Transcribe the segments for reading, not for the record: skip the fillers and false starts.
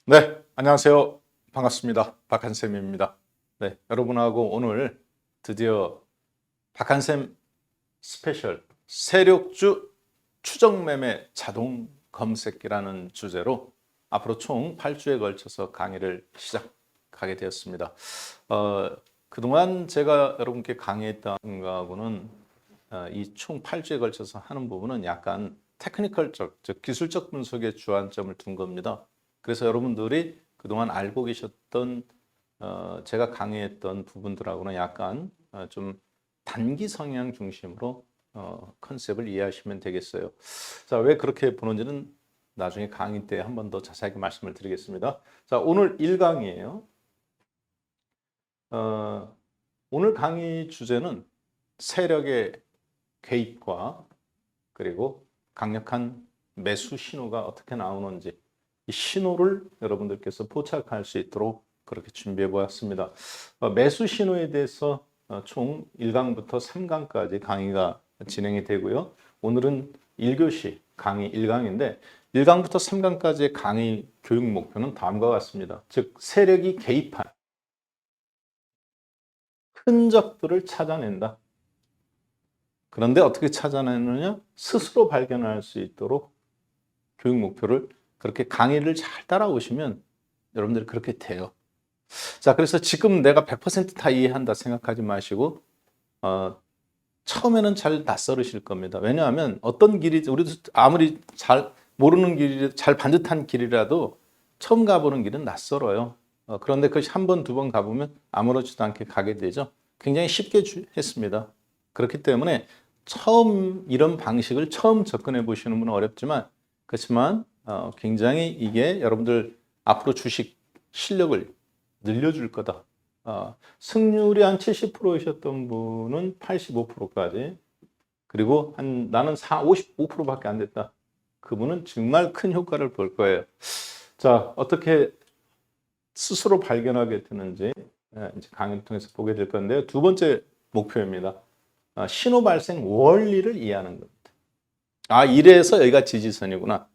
네, 안녕하세요. 반갑습니다. 박한쌤입니다. 네, 여러분하고 오늘 드디어 박한쌤 스페셜 세력주 추정매매 자동 검색기라는 주제로 앞으로 총 8주에 걸쳐서 강의를 시작하게 되었습니다. 그동안 제가 여러분께 강의했던 거하고는 이 총 8주에 걸쳐서 하는 부분은 약간 테크니컬적, 즉 기술적 분석에 주안점을 둔 겁니다. 그래서 여러분들이 그동안 알고 계셨던 제가 강의했던 부분들하고는 약간 좀 단기 성향 중심으로 컨셉을 이해하시면 되겠어요. 자, 왜 그렇게 보는지는 나중에 강의 때 한 번 더 자세하게 말씀을 드리겠습니다. 자, 오늘 1강이에요. 오늘 강의 주제는 세력의 개입과 그리고 강력한 매수 신호가 어떻게 나오는지 이 신호를 여러분들께서 포착할 수 있도록 그렇게 준비해 보았습니다. 매수 신호에 대해서 총 1강부터 3강까지 강의가 진행이 되고요. 오늘은 1교시 강의 1강인데 1강부터 3강까지의 강의 교육 목표는 다음과 같습니다. 즉 세력이 개입한 흔적들을 찾아낸다. 그런데 어떻게 찾아내느냐? 스스로 발견할 수 있도록 교육 목표를 그렇게 강의를 잘 따라오시면 여러분들이 그렇게 돼요. 자, 그래서 지금 내가 100% 다 이해한다 생각하지 마시고 처음에는 잘 낯설으실 겁니다. 왜냐하면 어떤 길이 우리도 아무리 잘 모르는 길이 잘 반듯한 길이라도 처음 가보는 길은 낯설어요. 그런데 그것이 한 번, 두 번 가보면 아무렇지도 않게 가게 되죠. 굉장히 쉽게 했습니다. 그렇기 때문에 처음 이런 방식을 처음 접근해 보시는 분은 어렵지만 그렇지만 굉장히 이게 여러분들 앞으로 주식 실력을 늘려줄 거다. 승률이 한 70%이셨던 분은 85%까지 그리고 나는 55%밖에 안 됐다. 그분은 정말 큰 효과를 볼 거예요. 자, 어떻게 스스로 발견하게 되는지 이제 강의를 통해서 보게 될 건데요. 두 번째 목표입니다. 신호 발생 원리를 이해하는 겁니다. 이래서 여기가 지지선이구나.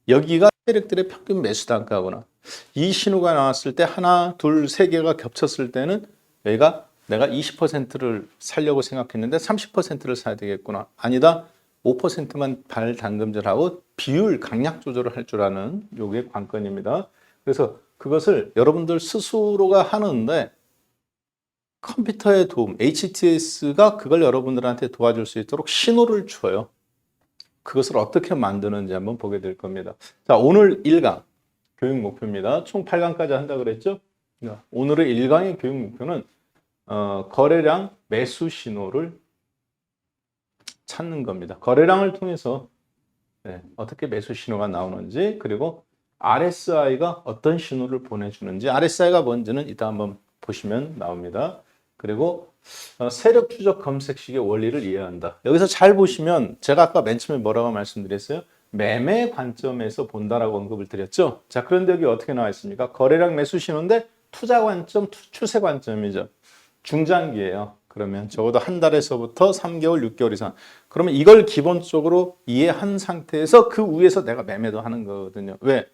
여기가 세력들의 평균 매수 단가구나. 이 신호가 나왔을 때 하나, 둘, 세 개가 겹쳤을 때는 여기가 내가 20%를 살려고 생각했는데 30%를 사야 되겠구나. 아니다. 5%만 발 담금질하고 비율 강약 조절을 할 줄 아는 요게 관건입니다. 그래서 그것을 여러분들 스스로가 하는데 컴퓨터의 도움, HTS가 그걸 여러분들한테 도와줄 수 있도록 신호를 줘요. 그것을 어떻게 만드는지 한번 보게 될 겁니다. 자, 오늘 1강 교육 목표입니다. 총 8강까지 한다 그랬죠? 오늘의 1강의 교육 목표는 거래량 매수 신호를 찾는 겁니다. 거래량을 통해서 어떻게 매수 신호가 나오는지 그리고 RSI가 어떤 신호를 보내주는지 RSI가 뭔지는 이따 한번 보시면 나옵니다. 그리고 세력 추적 검색식의 원리를 이해한다. 여기서 잘 보시면 제가 아까 맨 처음에 뭐라고 말씀드렸어요? 매매 관점에서 본다라고 언급을 드렸죠. 자, 그런데 여기 어떻게 나와 있습니까? 거래량 매수 신호인데 투자 관점, 추세 관점이죠. 중장기예요. 그러면 적어도 한 달에서부터 3개월, 6개월 이상. 그러면 이걸 기본적으로 이해한 상태에서 그 위에서 내가 매매도 하는 거거든요. 왜?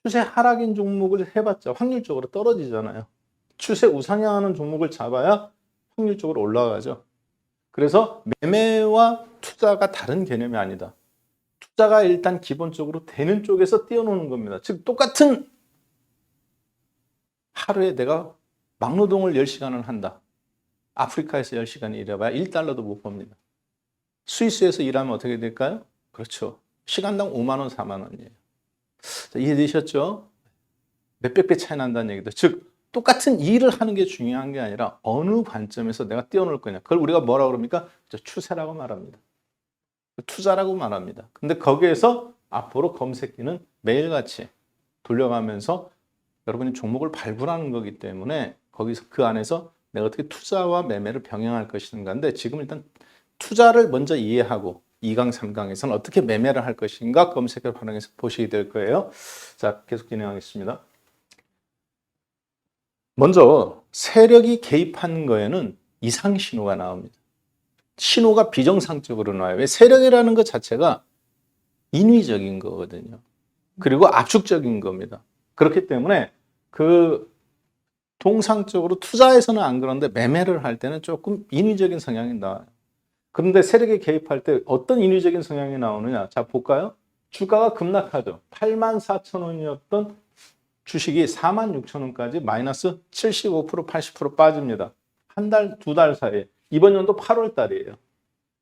추세 하락인 종목을 해봤자 확률적으로 떨어지잖아요. 추세 우상향하는 종목을 잡아야 확률적으로 올라가죠. 그래서 매매와 투자가 다른 개념이 아니다. 투자가 일단 기본적으로 되는 쪽에서 뛰어노는 겁니다. 즉 똑같은 하루에 내가 막노동을 10시간을 한다. 아프리카에서 10시간 일해봐야 1달러도 못 법니다. 스위스에서 일하면 어떻게 될까요? 그렇죠. 시간당 5만 원, 4만 원이에요. 자, 이해되셨죠? 몇백 배 차이 난다는 얘기도. 즉 똑같은 일을 하는 게 중요한 게 아니라 어느 관점에서 내가 뛰어놀 거냐. 그걸 우리가 뭐라고 그럽니까? 추세라고 말합니다. 투자라고 말합니다. 근데 거기에서 앞으로 검색기는 매일같이 돌려가면서 여러분이 종목을 발굴하는 거기 때문에 거기서 그 안에서 내가 어떻게 투자와 매매를 병행할 것인가인데 지금 일단 투자를 먼저 이해하고 2강, 3강에서는 어떻게 매매를 할 것인가 검색을 활용해서 보시게 될 거예요. 자, 계속 진행하겠습니다. 먼저 세력이 개입한 거에는 이상 신호가 나옵니다. 신호가 비정상적으로 나와요. 왜? 세력이라는 것 자체가 인위적인 거거든요. 그리고 압축적인 겁니다. 그렇기 때문에 그 통상적으로 투자에서는 안 그런데 매매를 할 때는 조금 인위적인 성향이 나와요. 그런데 세력에 개입할 때 어떤 인위적인 성향이 나오느냐? 자, 볼까요? 주가가 급락하죠. 84,000원이었던 주식이 46,000원까지 마이너스 75%, 80% 빠집니다. 한 달, 두 달 사이에. 이번 연도 8월 달이에요.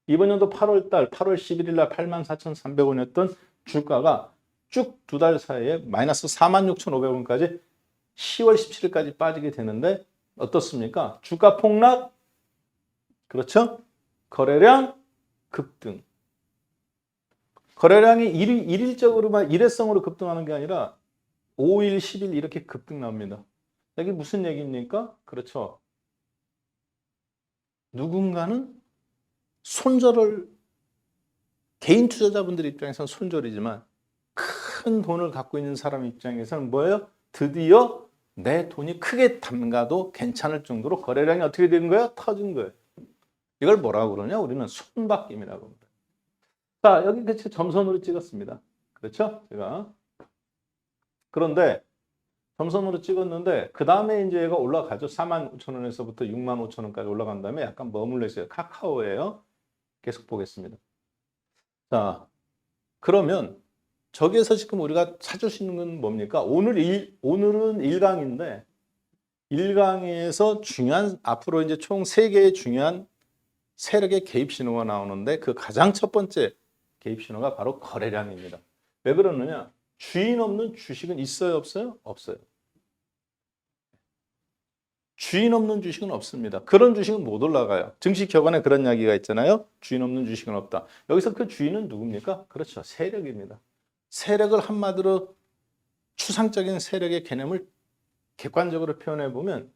이번 연도 8월 달, 8월 11일 날 84,300원이었던 주가가 쭉 두 달 사이에 마이너스 46,500원까지 10월 17일까지 빠지게 되는데 어떻습니까? 주가 폭락, 그렇죠? 거래량 급등. 거래량이 일일적으로만 일회성으로 급등하는 게 아니라 5일, 10일 이렇게 급등 납니다. 이게 무슨 얘기입니까? 그렇죠. 누군가는 손절을 개인 투자자분들 입장에서는 손절이지만 큰 돈을 갖고 있는 사람 입장에서는 뭐예요? 드디어 내 돈이 크게 담가도 괜찮을 정도로 거래량이 어떻게 된 거예요? 터진 거예요. 이걸 뭐라고 그러냐? 우리는 손바뀜이라고 합니다. 자, 여기 그 점선으로 찍었습니다. 그렇죠? 제가. 그런데 점선으로 찍었는데 그 다음에 이제 얘가 올라가죠. 45,000원에서부터 65,000원까지 올라간 다음에 약간 머물러 있어요. 카카오예요. 계속 보겠습니다. 자, 그러면 저기에서 지금 우리가 찾을 수 있는 건 뭡니까? 오늘은 1강인데 1강에서 중요한 앞으로 이제 총 3개의 중요한 세력의 개입 신호가 나오는데 그 가장 첫 번째 개입 신호가 바로 거래량입니다. 왜 그러느냐? 주인 없는 주식은 있어요, 없어요? 없어요. 주인 없는 주식은 없습니다. 그런 주식은 못 올라가요. 증시격언에 그런 이야기가 있잖아요. 주인 없는 주식은 없다. 여기서 그 주인은 누굽니까? 그렇죠. 세력입니다. 세력을 한마디로 추상적인 세력의 개념을 객관적으로 표현해 보면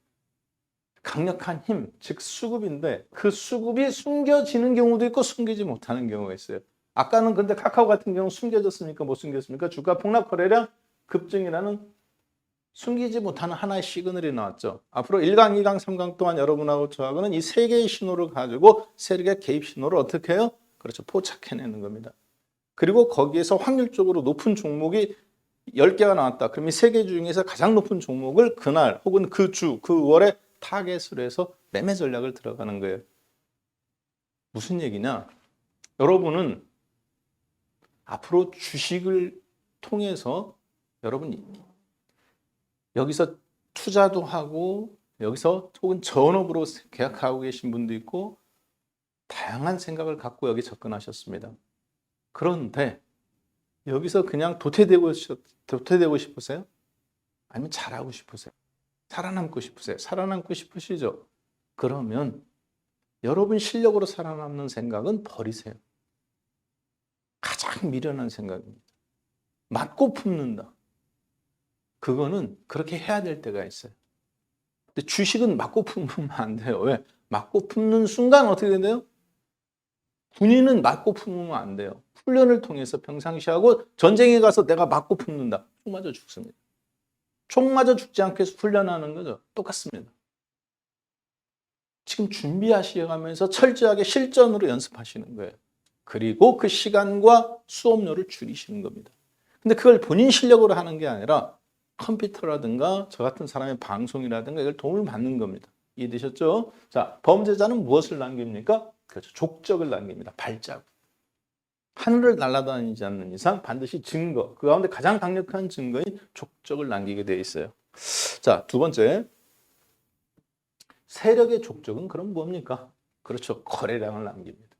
강력한 힘, 즉 수급인데 그 수급이 숨겨지는 경우도 있고 숨기지 못하는 경우가 있어요. 아까는 근데 카카오 같은 경우 숨겨졌습니까? 못 숨겼습니까? 주가 폭락 거래량 급증이라는 숨기지 못하는 하나의 시그널이 나왔죠. 앞으로 1강, 2강, 3강 동안 여러분하고 저하고는 이 세 개의 신호를 가지고 세력의 개입 신호를 어떻게 해요? 그렇죠. 포착해내는 겁니다. 그리고 거기에서 확률적으로 높은 종목이 10개가 나왔다. 그럼 이 3개 중에서 가장 높은 종목을 그날 혹은 그 주, 그 월에 타겟으로 해서 매매 전략을 들어가는 거예요. 무슨 얘기냐? 여러분은 앞으로 주식을 통해서 여러분이 여기서 투자도 하고 여기서 혹은 전업으로 계약하고 계신 분도 있고 다양한 생각을 갖고 여기 접근하셨습니다. 그런데 여기서 그냥 도태되고 싶으세요? 아니면 잘하고 싶으세요? 살아남고 싶으세요? 살아남고 싶으시죠? 그러면 여러분 실력으로 살아남는 생각은 버리세요. 가장 미련한 생각입니다. 맞고 품는다. 그거는 그렇게 해야 될 때가 있어요. 근데 주식은 맞고 품으면 안 돼요. 왜? 맞고 품는 순간 어떻게 된대요? 군인은 맞고 품으면 안 돼요. 훈련을 통해서 평상시하고 전쟁에 가서 내가 맞고 품는다. 총 맞아 죽습니다. 총 맞아 죽지 않게 해서 훈련하는 거죠. 똑같습니다. 지금 준비하시면서 철저하게 실전으로 연습하시는 거예요. 그리고 그 시간과 수업료를 줄이시는 겁니다. 근데 그걸 본인 실력으로 하는 게 아니라 컴퓨터라든가 저 같은 사람의 방송이라든가 이걸 도움을 받는 겁니다. 이해되셨죠? 자, 범죄자는 무엇을 남깁니까? 그렇죠. 족적을 남깁니다. 발자국. 하늘을 날아다니지 않는 이상 반드시 증거, 그 가운데 가장 강력한 증거인 족적을 남기게 되어 있어요. 자, 두 번째. 세력의 족적은 그럼 뭡니까? 그렇죠. 거래량을 남깁니다.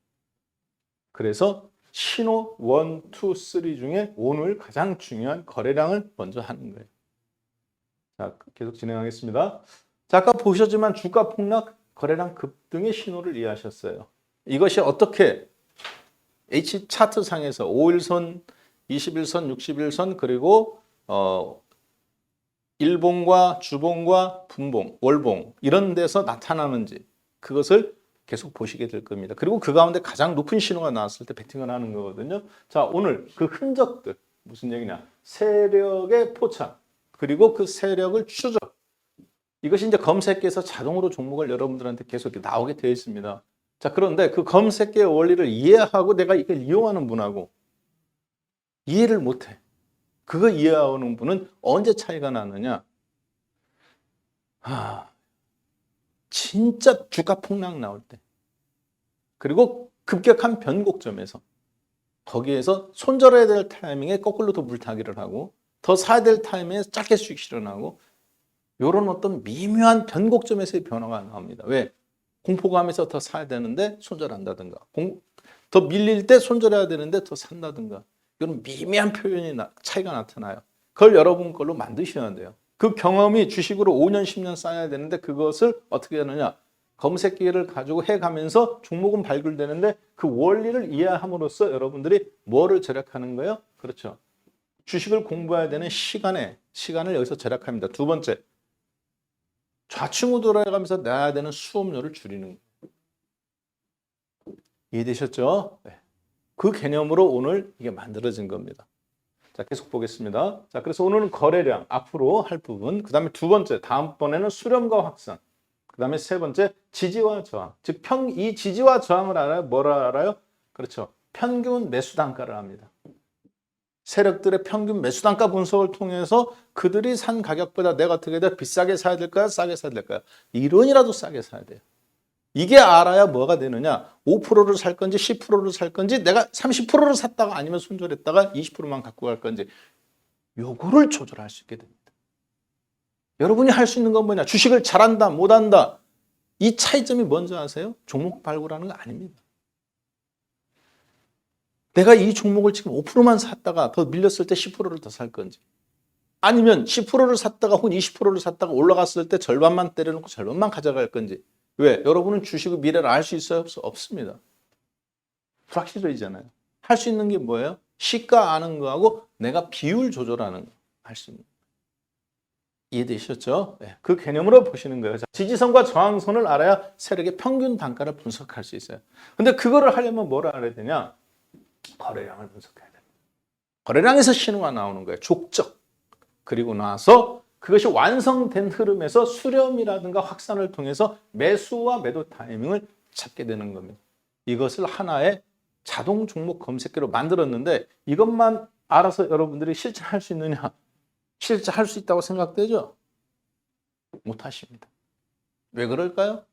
그래서 신호 1, 2, 3 중에 오늘 가장 중요한 거래량을 먼저 하는 거예요. 자, 계속 진행하겠습니다. 자, 아까 보셨지만 주가 폭락, 거래량 급등의 신호를 이해하셨어요. 이것이 어떻게 H 차트상에서 5일선, 21선, 60일선 그리고 일봉과 주봉과 분봉, 월봉 이런 데서 나타나는지 그것을 계속 보시게 될 겁니다. 그리고 그 가운데 가장 높은 신호가 나왔을 때 베팅을 하는 거거든요. 자, 오늘 그 흔적들 무슨 얘기냐? 세력의 포착 그리고 그 세력을 추적. 이것이 이제 검색기에서 자동으로 종목을 여러분들한테 계속 나오게 되어 있습니다. 자, 그런데 그 검색기의 원리를 이해하고 내가 이걸 이용하는 분하고 이해를 못해. 그거 이해하는 분은 언제 차이가 나느냐? 진짜 주가 폭락 나올 때. 그리고 급격한 변곡점에서. 거기에서 손절해야 될 타이밍에 거꾸로 더 물타기를 하고 더 사야 될 타이밍에 짧게 수익 실현하고 이런 어떤 미묘한 변곡점에서의 변화가 나옵니다. 왜? 공포감에서 더 사야 되는데 손절한다든가 더 밀릴 때 손절해야 되는데 더 산다든가 이런 미묘한 차이가 나타나요. 그걸 여러분 걸로 만드셔야 돼요. 그 경험이 주식으로 5년, 10년 쌓여야 되는데 그것을 어떻게 하느냐? 검색기를 가지고 해가면서 종목은 발굴되는데 그 원리를 이해함으로써 여러분들이 뭐를 절약하는 거예요? 그렇죠. 주식을 공부해야 되는 시간을 여기서 절약합니다. 두 번째, 좌충우돌 해가면서 내야 되는 수업료를 줄이는 거예요. 이해되셨죠? 네. 그 개념으로 오늘 이게 만들어진 겁니다. 자, 계속 보겠습니다. 자, 그래서 오늘은 거래량, 앞으로 할 부분, 그 다음에 두 번째, 다음번에는 수렴과 확산, 그 다음에 세 번째, 지지와 저항. 즉, 이 지지와 저항을 알아요? 뭐를 알아요? 그렇죠. 평균 매수 단가를 압니다. 세력들의 평균 매수 단가 분석을 통해서 그들이 산 가격보다 내가 어떻게 해야 돼? 비싸게 사야 될까요? 싸게 사야 될까요? 1원이라도 싸게 사야 돼요. 이게 알아야 뭐가 되느냐? 5%를 살 건지 10%를 살 건지 내가 30%를 샀다가 아니면 손절했다가 20%만 갖고 갈 건지 요거를 조절할 수 있게 됩니다. 여러분이 할 수 있는 건 뭐냐? 주식을 잘한다, 못한다. 이 차이점이 뭔지 아세요? 종목 발굴하는 거 아닙니다. 내가 이 종목을 지금 5%만 샀다가 더 밀렸을 때 10%를 더 살 건지 아니면 10%를 샀다가 혹은 20%를 샀다가 올라갔을 때 절반만 때려놓고 절반만 가져갈 건지 왜? 여러분은 주식의 미래를 알 수 있어요? 없습니다. 불확실해지잖아요. 할 수 있는 게 뭐예요? 시가 아는 거하고 내가 비율 조절하는 거 할 수 있는 거. 이해되셨죠? 네, 그 개념으로 보시는 거예요. 지지선과 저항선을 알아야 세력의 평균 단가를 분석할 수 있어요. 근데 그거를 하려면 뭐를 알아야 되냐? 거래량을 분석해야 됩니다. 거래량에서 신호가 나오는 거예요. 족적. 그리고 나서 그것이 완성된 흐름에서 수렴이라든가 확산을 통해서 매수와 매도 타이밍을 찾게 되는 겁니다. 이것을 하나의 자동 종목 검색기로 만들었는데 이것만 알아서 여러분들이 실천할 수 있느냐? 실제할 수 있다고 생각되죠? 못하십니다. 왜 그럴까요?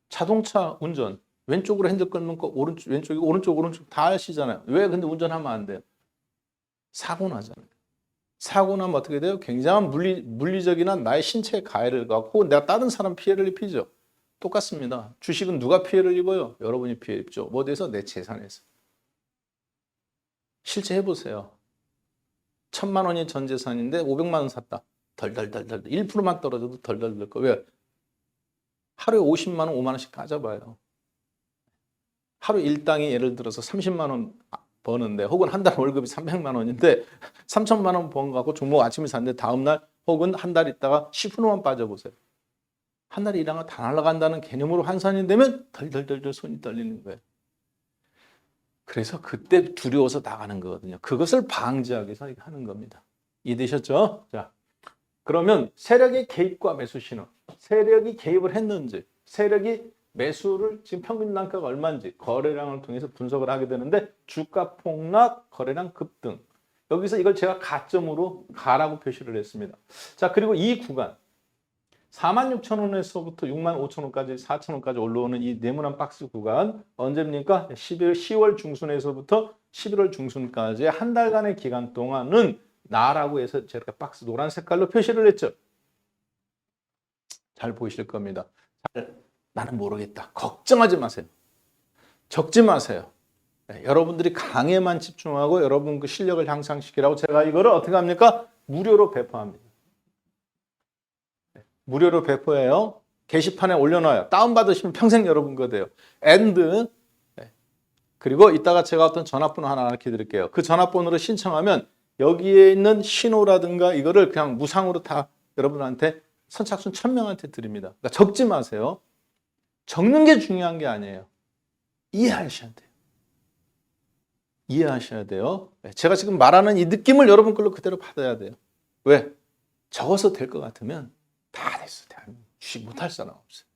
자동차 운전 왼쪽으로 핸들 끌면 오른쪽 다 하시잖아요. 왜 근데 운전하면 안 돼요? 사고 나잖아요. 사고 나면 어떻게 돼요? 굉장한 물리적이나 나의 신체에 가해를 가고 혹은 내가 다른 사람 피해를 입히죠. 똑같습니다. 주식은 누가 피해를 입어요? 여러분이 피해 입죠. 어디에서? 내 재산에서. 실제 해보세요. 1,000만 원이 전 재산인데 500만 원 샀다. 덜덜덜덜 1%만 떨어져도 덜덜덜 거. 왜? 하루에 50만 원, 5만 원씩 가져봐요. 하루 일당이 예를 들어서 30만 원 버는데 혹은 한 달 월급이 300만 원인데 3천만 원 번 갖고 종목 아침에 샀는데 다음날 혹은 한 달 있다가 10%만 빠져보세요. 한 달에 일하면 다 날아간다는 개념으로 환산이 되면 덜덜덜덜 손이 떨리는 거예요. 그래서 그때 두려워서 나가는 거거든요. 그것을 방지하기 위해서 하는 겁니다. 이해되셨죠? 자, 그러면 세력의 개입과 매수 신호. 세력이 개입을 했는지, 세력이 매수를 지금 평균 단가가 얼마인지 거래량을 통해서 분석을 하게 되는데 주가 폭락, 거래량 급등. 여기서 이걸 제가 가점으로 가라고 표시를 했습니다. 자, 그리고 이 구간 46,000원에서부터 65,000원까지 4,000원까지 올라오는 이 네모난 박스 구간 언제입니까? 10월 중순에서부터 11월 중순까지 한 달간의 기간 동안은 나라고 해서 제가 박스 노란 색깔로 표시를 했죠. 잘 보이실 겁니다. 나는 모르겠다. 걱정하지 마세요. 적지 마세요. 네, 여러분들이 강에만 집중하고 여러분 그 실력을 향상시키라고 제가 이거를 어떻게 합니까? 무료로 배포합니다. 네, 무료로 배포해요. 게시판에 올려놔요. 다운받으시면 평생 여러분 거 돼요. 네. 그리고 이따가 제가 어떤 전화번호 하나 알려드릴게요. 그 전화번호로 신청하면 여기에 있는 신호라든가 이거를 그냥 무상으로 다 여러분한테 선착순 1,000명한테 드립니다. 그러니까 적지 마세요. 적는 게 중요한 게 아니에요. 이해하셔야 돼요. 이해하셔야 돼요. 제가 지금 말하는 이 느낌을 여러분 걸로 그대로 받아야 돼요. 왜? 적어서 될 것 같으면 다 됐어. 대한민국 주식 못할 사람 없어요.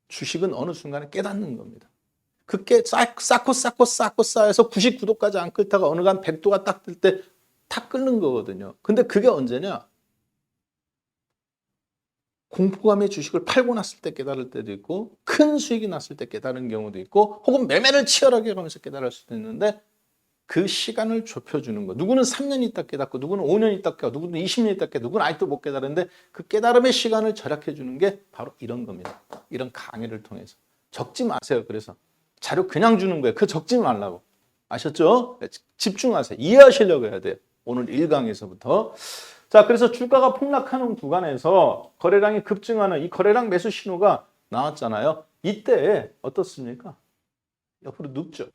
주식은 어느 순간에 깨닫는 겁니다. 그게 쌓고 쌓여서 99도까지 안 끓다가 어느 간 100도가 딱 뜰 때 다 끓는 거거든요. 근데 그게 언제냐? 공포감의 주식을 팔고 났을 때 깨달을 때도 있고 큰 수익이 났을 때 깨달은 경우도 있고 혹은 매매를 치열하게 하면서 깨달을 수도 있는데 그 시간을 좁혀주는 거. 누구는 3년 있다 깨닫고 누구는 5년 있다 깨닫고 누구는 20년 있다 깨닫고 누구는 아직도 못 깨달은데 그 깨달음의 시간을 절약해 주는 게 바로 이런 겁니다. 이런 강의를 통해서. 적지 마세요. 그래서 자료 그냥 주는 거예요. 그 적지 말라고. 아셨죠? 집중하세요. 이해하시려고 해야 돼요. 오늘 1강에서부터. 자, 그래서 주가가 폭락하는 구간에서 거래량이 급증하는 이 거래량 매수 신호가 나왔잖아요. 이때 어떻습니까? 옆으로 눕죠.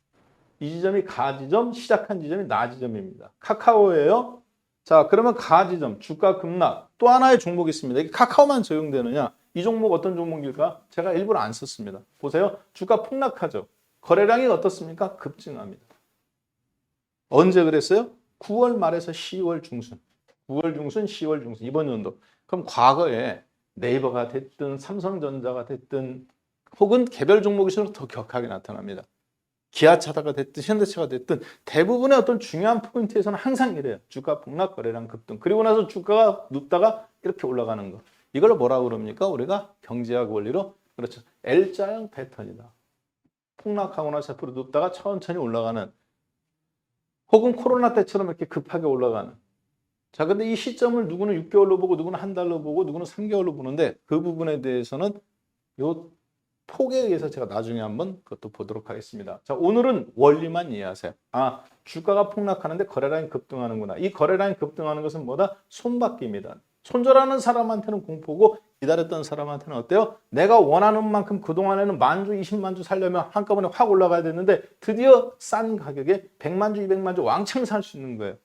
이 지점이 가 지점, 시작한 지점이 나 지점입니다. 카카오예요. 자, 그러면 가 지점, 주가 급락. 또 하나의 종목이 있습니다. 이게 카카오만 적용되느냐? 이 종목 어떤 종목일까? 제가 일부러 안 썼습니다. 보세요. 주가 폭락하죠. 거래량이 어떻습니까? 급증합니다. 언제 그랬어요? 9월 말에서 10월 중순. 9월 중순, 10월 중순, 이번 연도. 그럼 과거에 네이버가 됐든 삼성전자가 됐든 혹은 개별 종목일수록 더 격하게 나타납니다. 기아차가 됐든 현대차가 됐든 대부분의 어떤 중요한 포인트에서는 항상 이래요. 주가 폭락, 거래량 급등. 그리고 나서 주가가 눕다가 이렇게 올라가는 거. 이걸 뭐라고 그럽니까? 우리가 경제학 원리로 그렇죠. L자형 패턴이다. 폭락하고 나서 앞으로 눕다가 천천히 올라가는 혹은 코로나 때처럼 이렇게 급하게 올라가는. 자, 근데 이 시점을 누구는 6개월로 보고 누구는 한 달로 보고 누구는 3개월로 보는데 그 부분에 대해서는 요 폭에 의해서 제가 나중에 한번 그것도 보도록 하겠습니다. 자, 오늘은 원리만 이해하세요. 아, 주가가 폭락하는데 거래량이 급등하는구나. 이 거래량이 급등하는 것은 뭐다? 손바뀜이다. 손절하는 사람한테는 공포고 기다렸던 사람한테는 어때요? 내가 원하는 만큼 그동안에는 만주, 20만 주 살려면 한꺼번에 확 올라가야 됐는데 드디어 싼 가격에 100만 주, 200만 주 왕창 살 수 있는 거예요.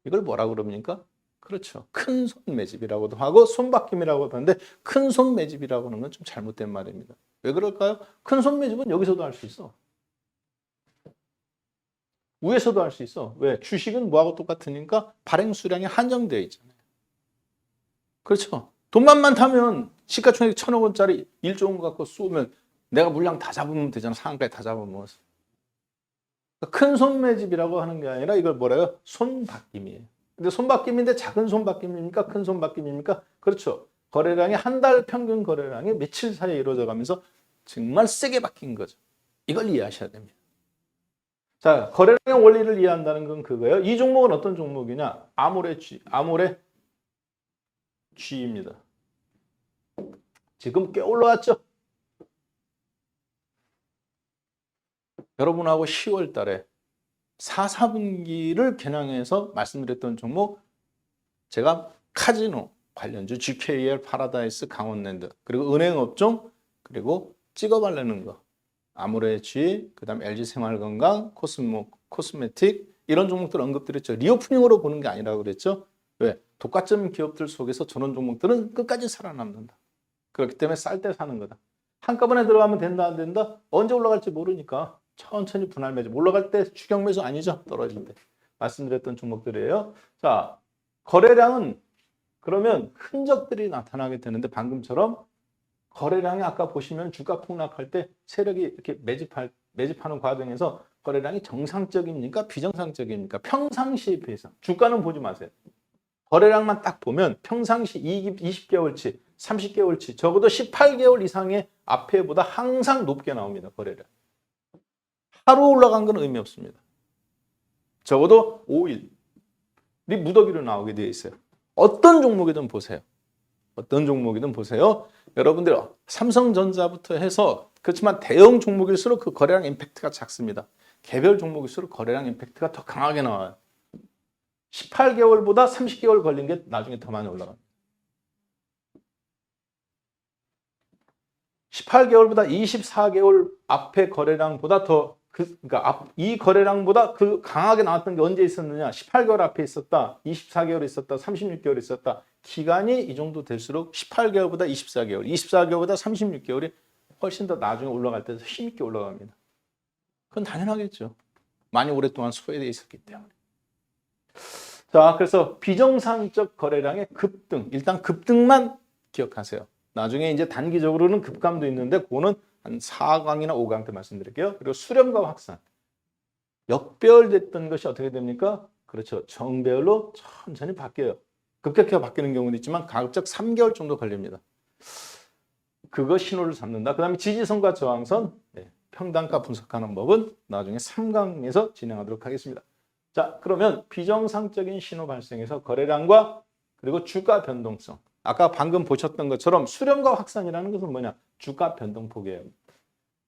이걸 뭐라고 그럽니까? 그렇죠. 큰 손 매집이라고도 하고 손바뀜이라고도 하는데 큰 손 매집이라고 하는 건 좀 잘못된 말입니다. 왜 그럴까요? 큰 손 매집은 여기서도 할 수 있어. 위에서도 할 수 있어. 왜? 주식은 뭐하고 똑같으니까 발행 수량이 한정되어 있잖아요. 그렇죠. 돈만 많다면 시가총액 1,000억 원짜리 1조 원 갖고 쏘면 내가 물량 다 잡으면 되잖아. 상한가에 다 잡으면. 큰 손 매집이라고 하는 게 아니라 이걸 뭐래요? 손바뀜이에요. 근데 손바뀜인데 작은 손바뀜입니까? 큰 손바뀜입니까? 그렇죠. 거래량이 한 달 평균 거래량이 며칠 사이에 이루어져 가면서 정말 세게 바뀐 거죠. 이걸 이해하셔야 됩니다. 자, 거래량의 원리를 이해한다는 건 그거예요. 이 종목은 어떤 종목이냐? 아모레 G입니다. 지금 꽤 올라왔죠? 여러분하고 10월 달에 4, 4분기를 겨냥해서 말씀드렸던 종목 제가 카지노 관련주 GKL, 파라다이스, 강원랜드 그리고 은행 업종 그리고 찍어 바르는 거 아모레 G, 그다음 LG 생활건강, 코스메틱 이런 종목들 언급드렸죠. 리오프닝으로 보는 게 아니라고 그랬죠. 왜? 독과점 기업들 속에서 저런 종목들은 끝까지 살아남는다. 그렇기 때문에 쌀 때 사는 거다. 한꺼번에 들어가면 된다 안 된다? 언제 올라갈지 모르니까 천천히 분할 매집. 올라갈 때 추격 매수 아니죠. 떨어질 때. 말씀드렸던 종목들이에요. 자, 거래량은 그러면 흔적들이 나타나게 되는데 방금처럼 거래량이 아까 보시면 주가 폭락할 때 세력이 이렇게 매집하는 과정에서 거래량이 정상적입니까? 비정상적입니까? 평상시에 비해서. 주가는 보지 마세요. 거래량만 딱 보면 평상시 20개월치, 30개월치, 적어도 18개월 이상의 앞에보다 항상 높게 나옵니다. 거래량. 하루 올라간 건 의미 없습니다. 적어도 5일이 무더기로 나오게 되어 있어요. 어떤 종목이든 보세요. 어떤 종목이든 보세요. 여러분들 삼성전자부터 해서 그렇지만 대형 종목일수록 그 거래량 임팩트가 작습니다. 개별 종목일수록 거래량 임팩트가 더 강하게 나와요. 18개월보다 30개월 걸린 게 나중에 더 많이 올라갑니다. 18개월보다 24개월 앞에 거래량보다 더 그러니까 이 거래량보다 그 강하게 나왔던 게 언제 있었느냐? 18개월 앞에 있었다, 24개월 있었다, 36개월 있었다. 기간이 이 정도 될수록 18개월보다 24개월, 24개월보다 36개월이 훨씬 더 나중에 올라갈 때도 힘있게 올라갑니다. 그건 당연하겠죠. 많이 오랫동안 소외되어 있었기 때문에. 자, 그래서 비정상적 거래량의 급등, 일단 급등만 기억하세요. 나중에 이제 단기적으로는 급감도 있는데 그거는 한 4강이나 5강 때 말씀드릴게요. 그리고 수렴과 확산. 역별됐던 것이 어떻게 됩니까? 그렇죠. 정배열로 천천히 바뀌어요. 급격하게 바뀌는 경우도 있지만 가급적 3개월 정도 걸립니다. 그거 신호를 잡는다. 그 다음에 지지선과 저항선, 평단가 분석하는 법은 나중에 3강에서 진행하도록 하겠습니다. 자, 그러면 비정상적인 신호 발생에서 거래량과 그리고 주가 변동성. 아까 방금 보셨던 것처럼 수렴과 확산이라는 것은 뭐냐? 주가 변동폭이에요.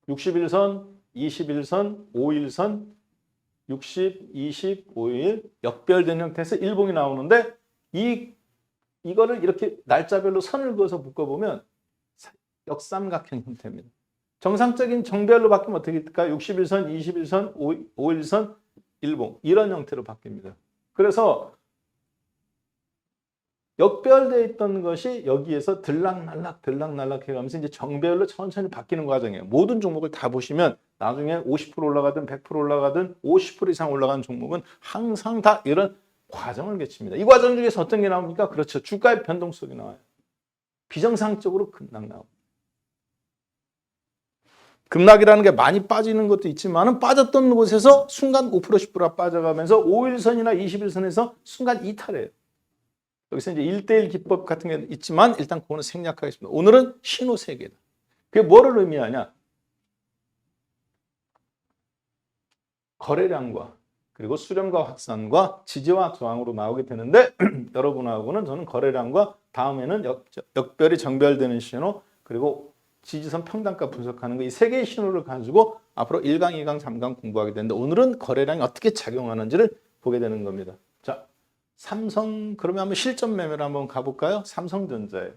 61선, 21선, 5일선, 60, 20, 5일 역별된 형태에서 일봉이 나오는데 이거를 이렇게 날짜별로 선을 그어서 묶어보면 역삼각형 형태입니다. 정상적인 정배열로 바뀌면 어떻게 될까요? 61선, 21선, 5일선, 일봉 이런 형태로 바뀝니다. 그래서 역별되어 있던 것이 여기에서 들락날락 해가면서 이제 정배열로 천천히 바뀌는 과정이에요. 모든 종목을 다 보시면 나중에 50% 올라가든 100% 올라가든 50% 이상 올라간 종목은 항상 다 이런 과정을 거칩니다. 이 과정 중에서 어떤 게 나옵니까? 그렇죠. 주가의 변동성이 나와요. 비정상적으로 급락 나옵니다. 급락이라는 게 많이 빠지는 것도 있지만 빠졌던 곳에서 순간 5% 10% 빠져가면서 5일선이나 21선에서 순간 이탈해요. 여기서 이제 1대1 기법 같은 게 있지만 일단 그거는 생략하겠습니다. 오늘은 신호 세계다. 그게 뭐를 의미하냐? 거래량과 그리고 수렴과 확산과 지지와 저항으로 나오게 되는데 여러분하고는 저는 거래량과 다음에는 역별이 정별되는 신호 그리고 지지선 평단가 분석하는 거 이 세 개의 신호를 가지고 앞으로 1강, 2강, 3강 공부하게 되는데 오늘은 거래량이 어떻게 작용하는지를 보게 되는 겁니다. 자, 삼성 그러면 한번 실전 매매를 한번 가볼까요? 삼성전자에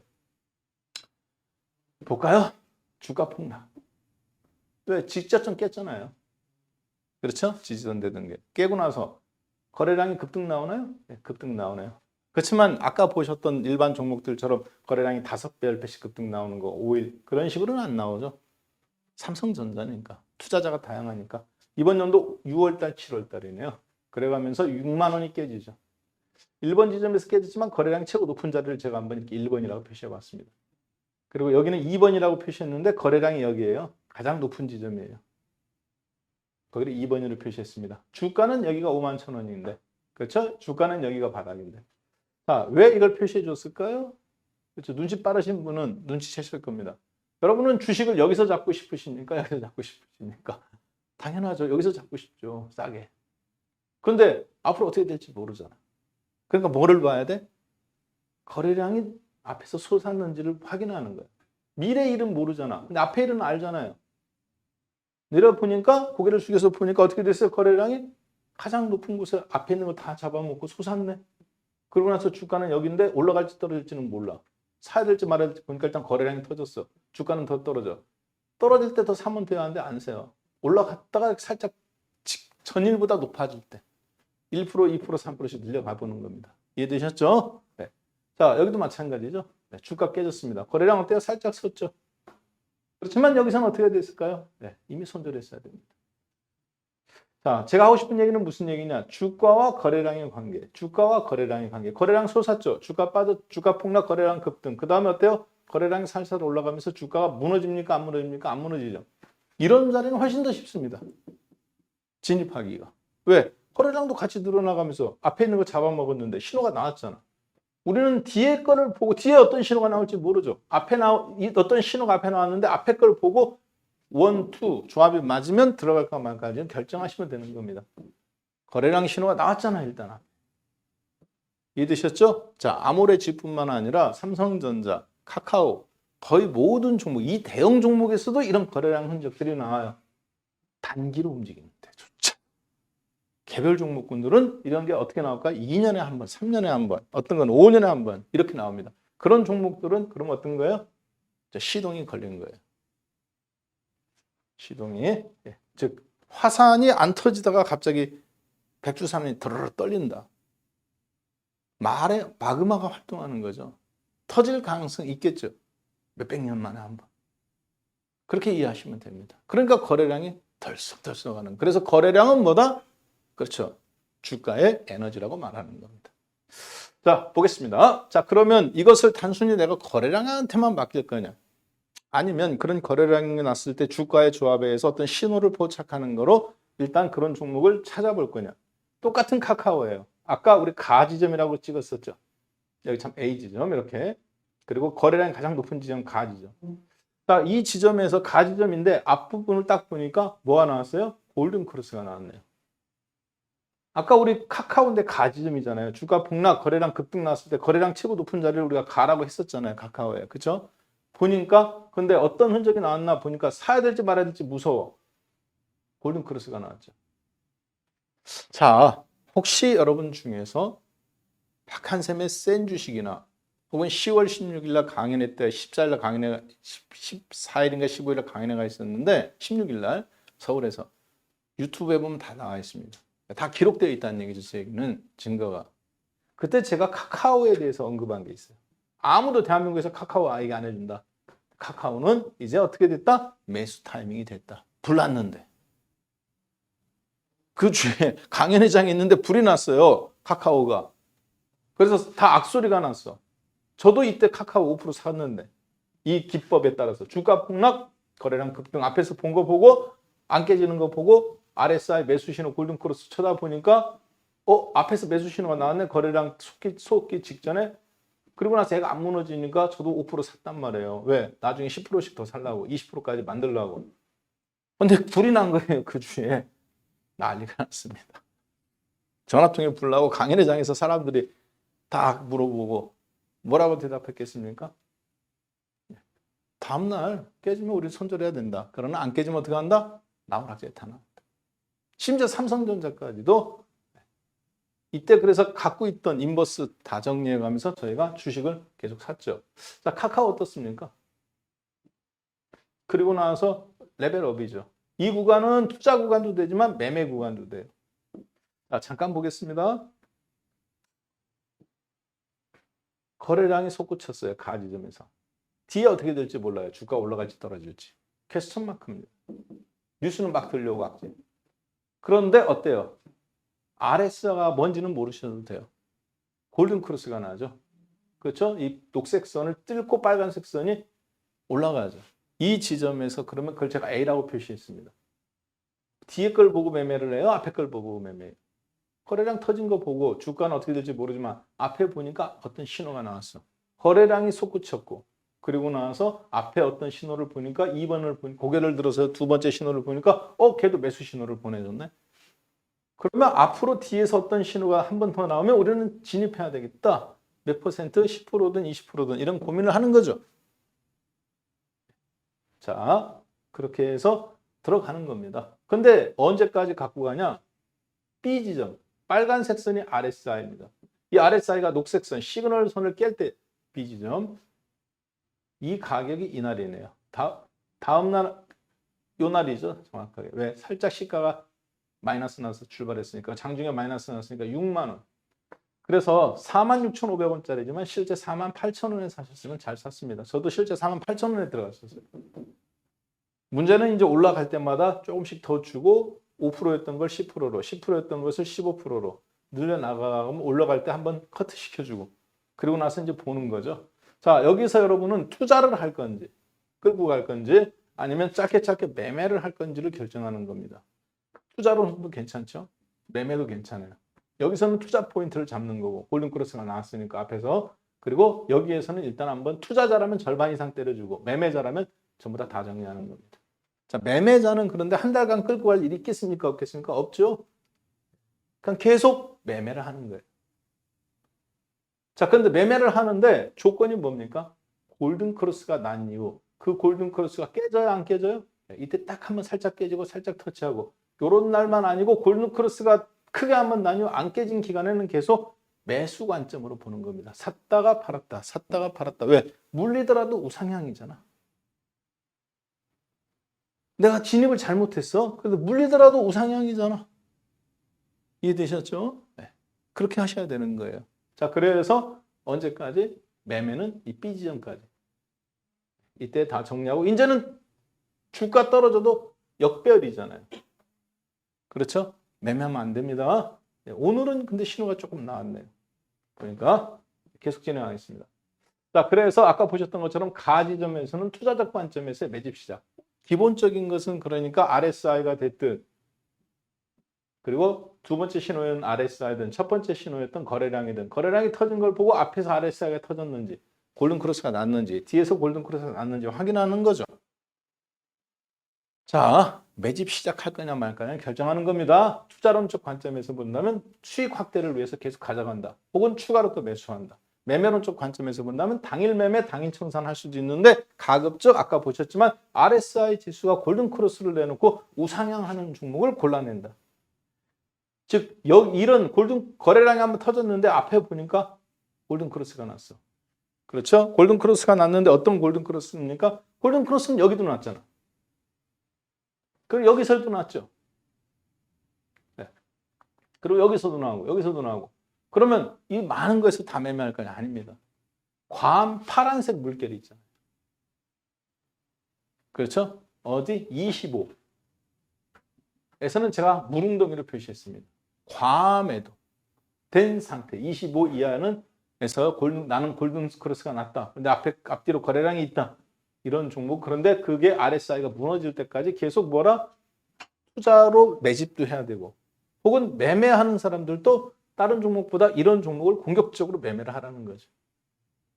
볼까요? 주가 폭락. 왜? 직접점 깼잖아요. 그렇죠? 지지선 되던 게 깨고 나서 거래량이 급등 나오나요? 네, 급등 나오네요. 그렇지만 아까 보셨던 일반 종목들처럼 거래량이 5배, 10배씩 급등 나오는 거 5일 그런 식으로는 안 나오죠. 삼성전자니까 투자자가 다양하니까 이번 연도 6월달, 7월달이네요. 그래가면서 6만 원이 깨지죠. 1번 지점에서 깨졌지만 거래량이 최고 높은 자리를 제가 한번 이렇게 1번이라고 표시해봤습니다. 그리고 여기는 2번이라고 표시했는데 거래량이 여기에요. 가장 높은 지점이에요. 거기를 2번으로 표시했습니다. 주가는 여기가 5만 1,000원인데 그렇죠? 주가는 여기가 바닥인데 자, 왜 이걸 표시해 줬을까요? 그렇죠? 눈치 빠르신 분은 눈치채실 겁니다. 여러분은 주식을 여기서 잡고 싶으십니까? 여기서 잡고 싶으십니까? 당연하죠. 여기서 잡고 싶죠. 싸게. 그런데 앞으로 어떻게 될지 모르잖아. 그러니까 뭐를 봐야 돼? 거래량이 앞에서 솟았는지를 확인하는 거예요. 미래 일은 모르잖아. 근데 앞에 일은 알잖아요. 내려보니까 고개를 숙여서 보니까 어떻게 됐어요? 거래량이 가장 높은 곳에 앞에 있는 거 다 잡아먹고 솟았네. 그러고 나서 주가는 여기인데 올라갈지 떨어질지는 몰라. 사야 될지 말아야 될지 보니까 일단 거래량이 터졌어. 주가는 더 떨어져. 떨어질 때 더 사면 돼야 하는데 안 사요. 올라갔다가 살짝 전일보다 높아질 때 1%, 2%, 3%씩 늘려가 보는 겁니다. 이해되셨죠? 네. 자, 여기도 마찬가지죠. 네, 주가 깨졌습니다. 거래량 어때요? 살짝 섰죠. 그렇지만 여기서는 어떻게 됐을까요? 네, 이미 손절했어야 됩니다. 자, 제가 하고 싶은 얘기는 무슨 얘기냐? 주가와 거래량의 관계. 주가와 거래량의 관계. 거래량 솟았죠. 주가 주가 폭락, 거래량 급등. 그 다음에 어때요? 거래량이 살살 올라가면서 주가가 무너집니까? 안 무너집니까? 안 무너지죠. 이런 자리는 훨씬 더 쉽습니다. 진입하기가. 왜? 거래량도 같이 늘어나가면서 앞에 있는 거 잡아먹었는데 신호가 나왔잖아. 우리는 뒤에 거를 보고 뒤에 어떤 신호가 나올지 모르죠. 어떤 신호가 앞에 나왔는데 앞에 걸 보고 1, 2 조합이 맞으면 들어갈까 말까지는 결정하시면 되는 겁니다. 거래량 신호가 나왔잖아 일단. 이해되셨죠? 자, 아모레지뿐만 아니라 삼성전자, 카카오 거의 모든 종목, 이 대형 종목에서도 이런 거래량 흔적들이 나와요. 단기로 움직이는데 좋죠. 개별 종목군들은 이런 게 어떻게 나올까? 2년에 한 번, 3년에 한 번, 어떤 건 5년에 한 번 이렇게 나옵니다. 그런 종목들은 그럼 어떤 거예요? 시동이 걸린 거예요. 시동이. 즉 화산이 안 터지다가 갑자기 백두산이 드르르 떨린다. 말에 마그마가 활동하는 거죠. 터질 가능성이 있겠죠. 몇백 년 만에 한 번. 그렇게 이해하시면 됩니다. 그러니까 거래량이 덜썩덜썩하는. 그래서 거래량은 뭐다? 그렇죠. 주가의 에너지라고 말하는 겁니다. 자, 보겠습니다. 자, 그러면 이것을 단순히 내가 거래량한테만 맡길 거냐? 아니면 그런 거래량이 났을 때 주가의 조합에 의해서 어떤 신호를 포착하는 거로 일단 그런 종목을 찾아볼 거냐? 똑같은 카카오예요. 아까 우리 가지점이라고 찍었었죠. 여기 참 A 지점 이렇게. 그리고 거래량이 가장 높은 지점 가지점. 자, 이 지점에서 가지점인데 앞부분을 딱 보니까 뭐가 나왔어요? 골든 크로스가 나왔네요. 아까 우리 카카오인데 가지점이잖아요. 주가 폭락, 거래량 급등 났을 때 거래량 최고 높은 자리를 우리가 가라고 했었잖아요. 카카오에. 그렇죠? 보니까 근데 어떤 흔적이 나왔나 보니까 사야 될지 말아야 될지 무서워. 골든 크로스가 나왔죠. 자, 혹시 여러분 중에서 박한샘의 센 주식이나 혹은 10월 16일 날 강연회 때 14일 날 강연회 14일인가 15일 날 강연회가 있었는데 16일 날 서울에서 유튜브에 보면 다 나와 있습니다. 다 기록되어 있다는 얘기죠. 제 얘기는 증거가. 그때 제가 카카오에 대해서 언급한 게 있어요. 아무도 대한민국에서 카카오 얘기 안 해준다. 카카오는 이제 어떻게 됐다? 매수 타이밍이 됐다. 불 났는데. 그 주에 강연회장이 있는데 불이 났어요. 카카오가. 그래서 다 악소리가 났어. 저도 이때 카카오 5% 샀는데 이 기법에 따라서 주가 폭락, 거래량 급등 앞에서 본 거 보고 안 깨지는 거 보고 RSI 매수 신호 골든크로스 쳐다보니까 앞에서 매수 신호가 나왔네. 거래량 솟기 직전에. 그리고 나서 애가 안 무너지니까 저도 5% 샀단 말이에요. 왜? 나중에 10%씩 더 살라고 20%까지 만들려고. 근데 불이 난 거예요. 그 주에. 난리가 났습니다. 전화통에 불나고 강연회장에서 사람들이 다 물어보고 뭐라고 대답했겠습니까? 다음날 깨지면 우리 손절해야 된다. 그러나 안 깨지면 어떻게 한다? 나무락지에 타나. 심지어 삼성전자까지도 이때 그래서 갖고 있던 인버스 다 정리해 가면서 저희가 주식을 계속 샀죠. 자, 카카오 어떻습니까? 그리고 나서 레벨업이죠. 이 구간은 투자 구간도 되지만 매매 구간도 돼요. 자, 잠깐 보겠습니다. 거래량이 솟구쳤어요. 가지점에서. 뒤에 어떻게 될지 몰라요. 주가 올라갈지 떨어질지. 퀘스천 마크입니다. 뉴스는 막 들려오고 악재. 그런데 어때요? RS가 뭔지는 모르셔도 돼요. 골든 크로스가 나죠. 그렇죠? 이 녹색 선을 뚫고 빨간색 선이 올라가죠. 이 지점에서 그러면 그걸 제가 A라고 표시했습니다. 뒤에 걸 보고 매매를 해요? 앞에 걸 보고 매매해요? 거래량 터진 거 보고 주가는 어떻게 될지 모르지만 앞에 보니까 어떤 신호가 나왔어. 거래량이 솟구쳤고 그리고 나서 앞에 어떤 신호를 보니까 2번을 보니 고개를 들어서 두 번째 신호를 보니까 걔도 매수 신호를 보내줬네. 그러면 앞으로 뒤에서 어떤 신호가 한 번 더 나오면 우리는 진입해야 되겠다. 몇 퍼센트? 10%든 20%든 이런 고민을 하는 거죠. 자, 그렇게 해서 들어가는 겁니다. 근데 언제까지 갖고 가냐? B 지점. 빨간색 선이 RSI입니다. 이 RSI가 녹색 선, 시그널 선을 깰 때 B 지점. 이 가격이 이날이네요. 다음 날, 요 날이죠. 정확하게. 왜? 살짝 시가가 마이너스 나서 출발했으니까 장중에 마이너스 났으니까 6만 원. 그래서 46,500원짜리지만 실제 48,000원에 사셨으면 잘 샀습니다. 저도 실제 48,000원에 들어갔었어요. 문제는 이제 올라갈 때마다 조금씩 더 주고 5%였던 걸 10%로, 10%였던 것을 15%로 늘려나가면 올라갈 때 한번 커트 시켜주고 그리고 나서 이제 보는 거죠. 자, 여기서 여러분은 투자를 할 건지 끌고 갈 건지 아니면 짧게 매매를 할 건지를 결정하는 겁니다. 투자로도 괜찮죠? 매매도 괜찮아요. 여기서는 투자 포인트를 잡는 거고 골든크로스가 나왔으니까 앞에서 그리고 여기에서는 일단 한번 투자자라면 절반 이상 때려주고 매매자라면 전부 다 정리하는 겁니다. 자, 매매자는 그런데 한 달간 끌고 갈 일이 있겠습니까? 없겠습니까? 없죠. 그냥 계속 매매를 하는 거예요. 자, 그런데 매매를 하는데 조건이 뭡니까? 골든크로스가 난 이후 그 골든크로스가 깨져요? 안 깨져요? 이때 딱 한번 살짝 깨지고 살짝 터치하고 요런 날만 아니고 골든크로스가 크게 한번 난 이후 안 깨진 기간에는 계속 매수 관점으로 보는 겁니다. 샀다가 팔았다, 샀다가 팔았다. 왜? 물리더라도 우상향이잖아. 내가 진입을 잘못했어. 그래도 물리더라도 우상향이잖아. 이해되셨죠? 네. 그렇게 하셔야 되는 거예요. 자, 그래서 언제까지? 매매는 이 B 지점까지. 이때 다 정리하고 이제는 주가 떨어져도 역배열이잖아요. 그렇죠? 매매하면 안 됩니다. 네, 오늘은 근데 신호가 조금 나왔네요. 그러니까 계속 진행하겠습니다. 자, 그래서 아까 보셨던 것처럼 가지점에서는 투자적 관점에서의 매집 시작. 기본적인 것은 그러니까 RSI가 됐든 그리고 두 번째 신호였던 RSI든 첫 번째 신호였던 거래량이든 거래량이 터진 걸 보고 앞에서 RSI가 터졌는지 골든크로스가 났는지 뒤에서 골든크로스가 났는지 확인하는 거죠. 자, 매집 시작할 거냐 말 거냐 결정하는 겁니다. 투자론적 관점에서 본다면 수익 확대를 위해서 계속 가져간다. 혹은 추가로 또 매수한다. 매매론적 관점에서 본다면 당일 매매, 당일 청산할 수도 있는데 가급적 아까 보셨지만 RSI 지수가 골든크로스를 내놓고 우상향하는 종목을 골라낸다. 즉 이런 골든 거래량이 한번 터졌는데 앞에 보니까 골든크로스가 났어. 그렇죠? 골든크로스가 났는데 어떤 골든크로스입니까? 골든크로스는 여기도 났잖아. 그리고 여기서도 났죠. 네. 그리고 여기서도 나오고 여기서도 나오고. 그러면 이 많은 거에서 다 매매할 거냐? 아닙니다. 과한 파란색 물결이 있잖아요. 그렇죠? 어디? 25에서는 제가 물웅덩이를 표시했습니다. 과매도 된 상태 25 이하는 에서 나는 골든크로스가 났다. 근데 앞뒤로 거래량이 있다. 이런 종목. 그런데 그게 RSI가 무너질 때까지 계속 투자로 매집도 해야 되고 혹은 매매하는 사람들도 다른 종목보다 이런 종목을 공격적으로 매매를 하라는 거죠.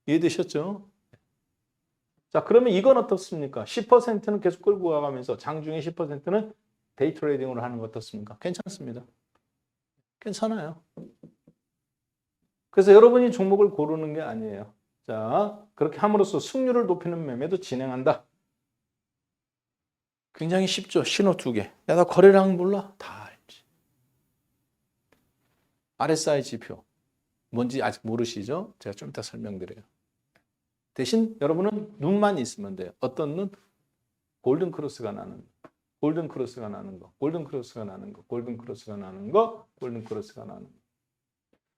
이해되셨죠? 자, 그러면 이건 어떻습니까? 10%는 계속 끌고 가가면서 장중에 10%는 데이 트레이딩으로 하는 거 어떻습니까? 괜찮습니다. 괜찮아요. 그래서 여러분이 종목을 고르는 게 아니에요. 자, 그렇게 함으로써 승률을 높이는 매매도 진행한다. 굉장히 쉽죠. 신호 두 개. 야, 나 거래량 몰라? 다 알지. RSI 지표. 뭔지 아직 모르시죠? 제가 좀 이따 설명드려요. 대신 여러분은 눈만 있으면 돼요. 어떤 눈? 골든크로스가 나는 골든크로스가 나는 거. 골든크로스가 나는 거. 골든크로스가 나는 거. 골든크로스가 나는 거.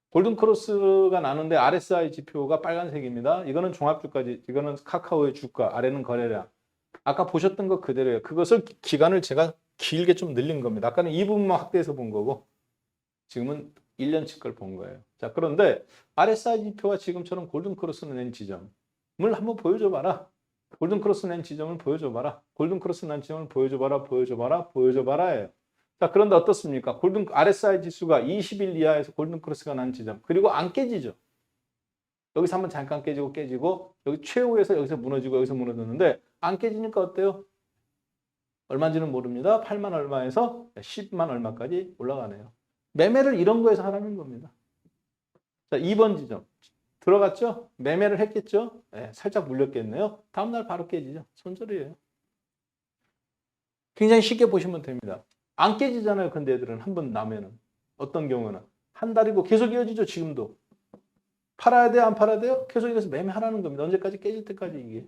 골든크로스가 나는데 RSI 지표가 빨간색입니다. 이거는 종합주가지. 이거는 카카오의 주가. 아래는 거래량. 아까 보셨던 거 그대로예요. 그것을 기간을 제가 길게 좀 늘린 겁니다. 아까는 이 부분만 확대해서 본 거고 지금은 1년치 걸 본 거예요. 자, 그런데 RSI 지표가 지금처럼 골든크로스 낸 지점을 한번 보여줘 봐라. 골든크로스 낸 지점을 보여줘 봐라. 골든크로스 낸 지점을 보여줘 봐라. 보여줘 봐라. 보여줘 봐라예요. 자, 그런데 어떻습니까? RSI 지수가 20일 이하에서 골든크로스가 난 지점. 그리고 안 깨지죠. 여기서 한번 잠깐 깨지고 여기 최후에서 여기서 무너지고 여기서 무너졌는데 안 깨지니까 어때요? 얼마인지는 모릅니다. 8만 얼마에서 10만 얼마까지 올라가네요. 매매를 이런 거에서 하라는 겁니다. 자, 2번 지점. 들어갔죠? 매매를 했겠죠? 네, 살짝 물렸겠네요. 다음날 바로 깨지죠. 손절이에요. 굉장히 쉽게 보시면 됩니다. 안 깨지잖아요. 근데 애들은 한 번 나면은. 어떤 경우는. 한 달이고 계속 이어지죠. 지금도. 팔아야 돼요? 안 팔아야 돼요? 계속 이래서 매매하라는 겁니다. 언제까지? 깨질 때까지 이게.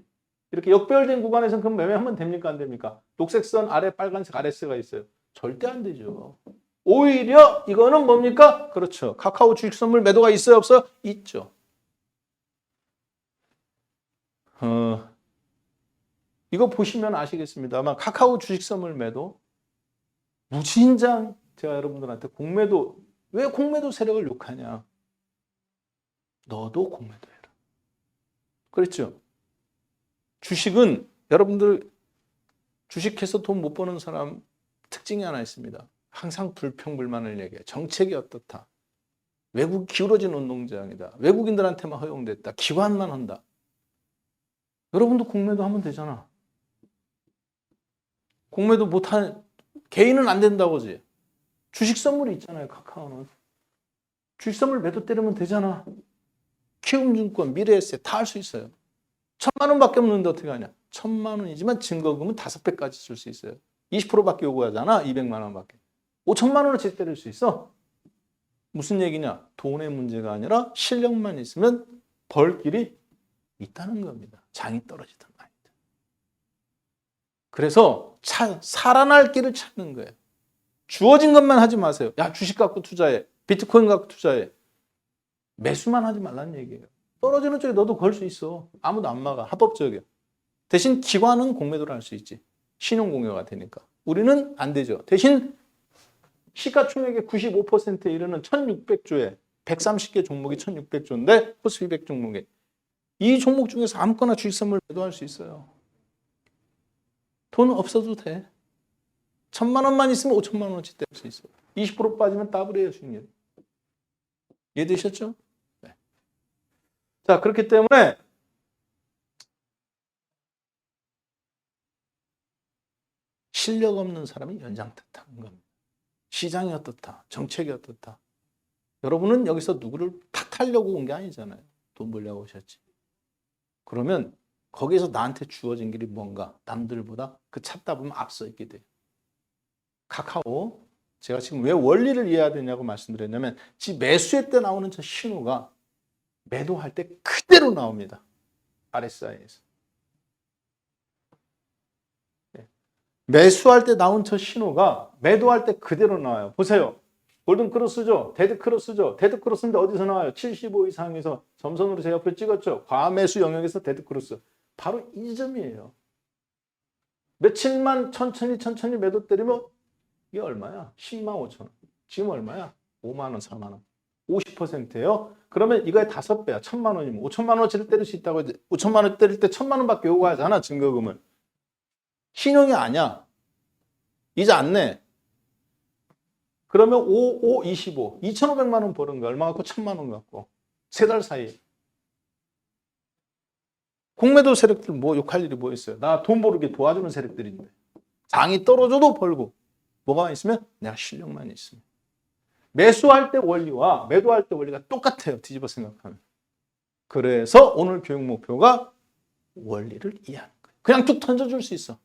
이렇게 역배열된 구간에서는 그럼 매매하면 됩니까? 안 됩니까? 녹색선 아래 빨간색 RS가 있어요. 절대 안 되죠. 오히려 이거는 뭡니까? 그렇죠. 카카오 주식 선물 매도가 있어요? 없어요? 있죠. 이거 보시면 아시겠습니다. 아마 카카오 주식 선물 매도 무진장 제가 여러분들한테 공매도 왜 공매도 세력을 욕하냐? 너도 공매도 해라. 그렇죠? 주식은 여러분들 주식해서 돈 못 버는 사람 특징이 하나 있습니다. 항상 불평불만을 얘기해. 정책이 어떻다. 외국 기울어진 운동장이다. 외국인들한테만 허용됐다. 기관만 한다. 여러분도 공매도 하면 되잖아. 공매도 못한 개인은 안 된다고지. 주식 선물이 있잖아요. 카카오는. 주식 선물 매도 때리면 되잖아. 키움증권, 미래에셋 다 할 수 있어요. 1,000만 원밖에 없는데 어떻게 하냐. 1,000만 원이지만 증거금은 5배까지 줄 수 있어요. 20%밖에 요구하잖아. 200만 원밖에. 5천만 원어치 때릴 수 있어. 무슨 얘기냐. 돈의 문제가 아니라 실력만 있으면 벌 길이 있다는 겁니다. 장이 떨어지든 말이든. 그래서 살아날 길을 찾는 거예요. 주어진 것만 하지 마세요. 야, 주식 갖고 투자해. 비트코인 갖고 투자해. 매수만 하지 말라는 얘기예요. 떨어지는 쪽에 너도 걸 수 있어. 아무도 안 막아. 합법적이야. 대신 기관은 공매도를 할 수 있지. 신용공여가 되니까. 우리는 안 되죠. 대신 시가총액의 95%에 이르는 1,600조에 130개 종목이 1,600조인데 코스피 200 종목에 이 종목 중에서 아무거나 주식 선물 매도할 수 있어요. 돈 없어도 돼. 1,000만 원만 있으면 5천만 원어치 뗄 수 있어요. 20% 빠지면 더블이에요, 수익률. 이해되셨죠? 네. 자, 그렇기 때문에 실력 없는 사람이 연장 탓하는 겁니다. 시장이 어떻다, 정책이 어떻다. 여러분은 여기서 누구를 탓하려고 온 게 아니잖아요. 돈 벌려고 오셨지. 그러면 거기에서 나한테 주어진 길이 뭔가 남들보다 그 찾다 보면 앞서 있게 돼요. 카카오, 제가 지금 왜 원리를 이해해야 되냐고 말씀드렸냐면 지금 매수할 때 나오는 저 신호가 매도할 때 그대로 나옵니다. RSI에서. 매수할 때 나온 저 신호가 매도할 때 그대로 나와요. 보세요. 골든 크로스죠. 데드 크로스죠. 데드 크로스인데 어디서 나와요? 75 이상에서 점선으로 제 옆에 찍었죠. 과매수 영역에서 데드 크로스. 바로 이 점이에요. 며칠만 천천히 매도 때리면 이게 얼마야? 10만 5천 원. 지금 얼마야? 5만 원, 4만 원. 50%예요. 그러면 이거의 5배야. 1,000만 원이면 5천만 원어치를 때릴 수 있다고. 5천만 원 때릴 때 1,000만 원밖에 요구하잖아. 증거금을. 신용이 아니야. 이자 안 내. 그러면 5, 25. 2,500만 원 버는 거 얼마 갖고 1,000만 원 갖고. 3달 사이. 공매도 세력들 뭐 욕할 일이 뭐 있어요. 나 돈 벌게 도와주는 세력들인데. 장이 떨어져도 벌고. 뭐가 있으면 내가 실력만 있으면. 매수할 때 원리와 매도할 때 원리가 똑같아요. 뒤집어 생각하면. 그래서 오늘 교육 목표가 원리를 이해하는 거예요. 그냥 툭 던져줄 수 있어.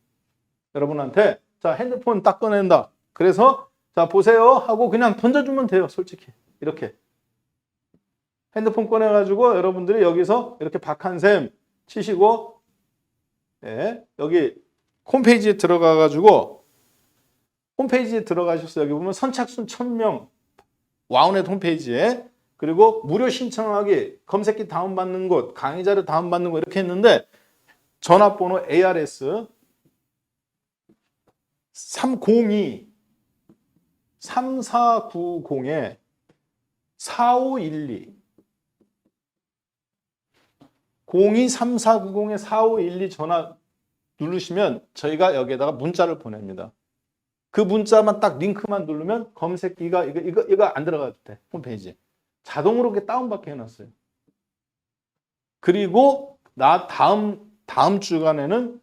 여러분한테 자 핸드폰 딱 꺼낸다. 그래서 자 보세요 하고 그냥 던져주면 돼요. 솔직히 이렇게 핸드폰 꺼내가지고 여러분들이 여기서 이렇게 박한샘 치시고 네, 여기 홈페이지에 들어가가지고 홈페이지에 들어가셔서 여기 보면 선착순 1,000명 와우넷 홈페이지에 그리고 무료 신청하기 검색기 다운받는 곳 강의 자료 다운받는 곳 이렇게 했는데 전화번호 ARS 302 3490에 4512 023490에 4512 전화 누르시면 저희가 여기에다가 문자를 보냅니다. 그 문자만 딱 링크만 누르면 검색기가 이거 안 들어가도 돼. 홈페이지에. 자동으로 그렇게 다운받게 해놨어요. 그리고 나 다음 주간에는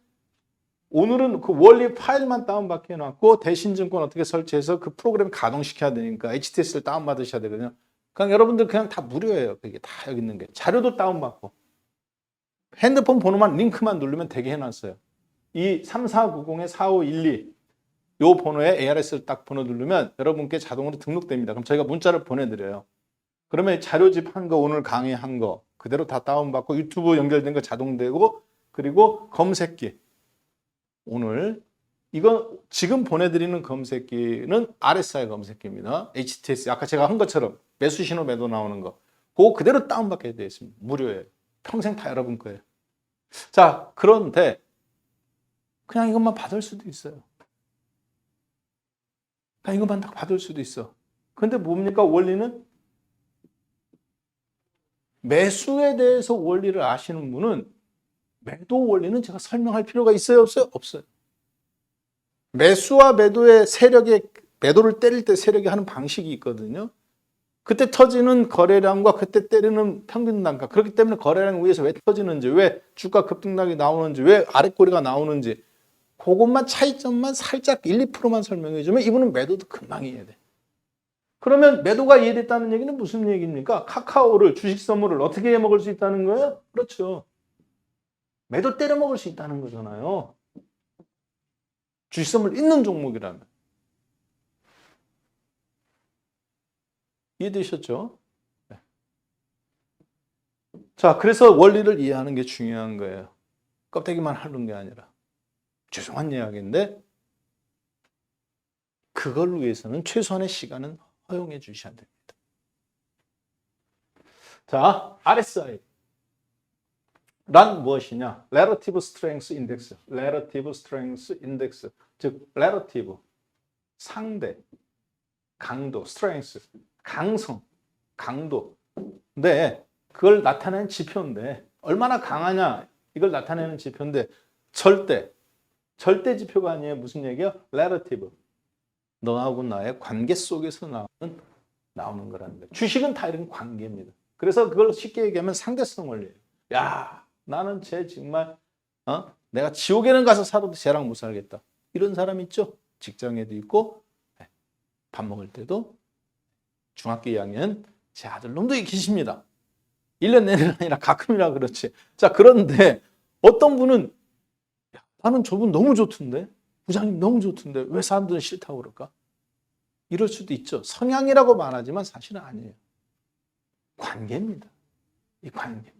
오늘은 그 원리 파일만 다운받게 해놨고 대신증권 어떻게 설치해서 그 프로그램 가동시켜야 되니까 HTS를 다운받으셔야 되거든요. 그냥 여러분들 그냥 다 무료예요. 그게 다 여기 있는 게. 자료도 다운받고. 핸드폰 번호만 링크만 누르면 되게 해놨어요. 이 3490에 4512 요 번호에 ARS를 딱 번호 누르면 여러분께 자동으로 등록됩니다. 그럼 저희가 문자를 보내드려요. 그러면 자료집 한 거, 오늘 강의한 거 그대로 다 다운받고 유튜브 연결된 거 자동되고 그리고 검색기. 오늘 이거 지금 보내드리는 검색기는 RSI 검색기입니다. HTS 아까 제가 한 것처럼 매수 신호 매도 나오는 거 그거 그대로 다운받게 되어 있습니다. 무료예요. 평생 다 여러분 거예요. 자 그런데 그냥 이것만 받을 수도 있어요. 그냥 이것만 딱 받을 수도 있어. 근데 뭡니까 원리는? 매수에 대해서 원리를 아시는 분은 매도 원리는 제가 설명할 필요가 있어요? 없어요? 없어요. 매수와 매도의 세력의 매도를 때릴 때 세력이 하는 방식이 있거든요. 그때 터지는 거래량과 그때 때리는 평균 단가. 그렇기 때문에 거래량 위에서 왜 터지는지, 왜 주가 급등락이 나오는지, 왜 아랫꼬리가 나오는지 그것만 차이점만 살짝 1, 2%만 설명해 주면 이분은 매도도 금방 이해돼. 그러면 매도가 이해됐다는 얘기는 무슨 얘기입니까? 카카오를 주식 선물을 어떻게 해 먹을 수 있다는 거예요? 그렇죠. 매도 때려 먹을 수 있다는 거잖아요. 주식 선물 있는 종목이라면. 이해되셨죠? 네. 자, 그래서 원리를 이해하는 게 중요한 거예요. 껍데기만 하는 게 아니라. 죄송한 이야기인데 그걸 위해서는 최소한의 시간은 허용해 주셔야 됩니다. 자, RSI. 란 무엇이냐? Relative Strength Index. Relative Strength Index. 즉, Relative. 상대. 강도. Strength. 강성. 강도. 근데 그걸 나타내는 지표인데 얼마나 강하냐? 이걸 나타내는 지표인데 절대 지표가 아니에요. 무슨 얘기야? Relative. 너하고 나의 관계 속에서 나오는 거라는 거예요. 주식은 다 이런 관계입니다. 그래서 그걸 쉽게 얘기하면 상대성 원리예요. 야, 나는 쟤 정말 내가 지옥에는 가서 살아도 쟤랑 못 살겠다. 이런 사람 있죠? 직장에도 있고 밥 먹을 때도 중학교 2학년 제 아들놈도 계십니다. 1년 내내가 아니라 가끔이라 그렇지. 자, 그런데 어떤 분은 야, 나는 저분 너무 좋던데? 부장님 너무 좋던데 왜 사람들은 싫다고 그럴까? 이럴 수도 있죠. 성향이라고 말하지만 사실은 아니에요. 관계입니다. 이 관계.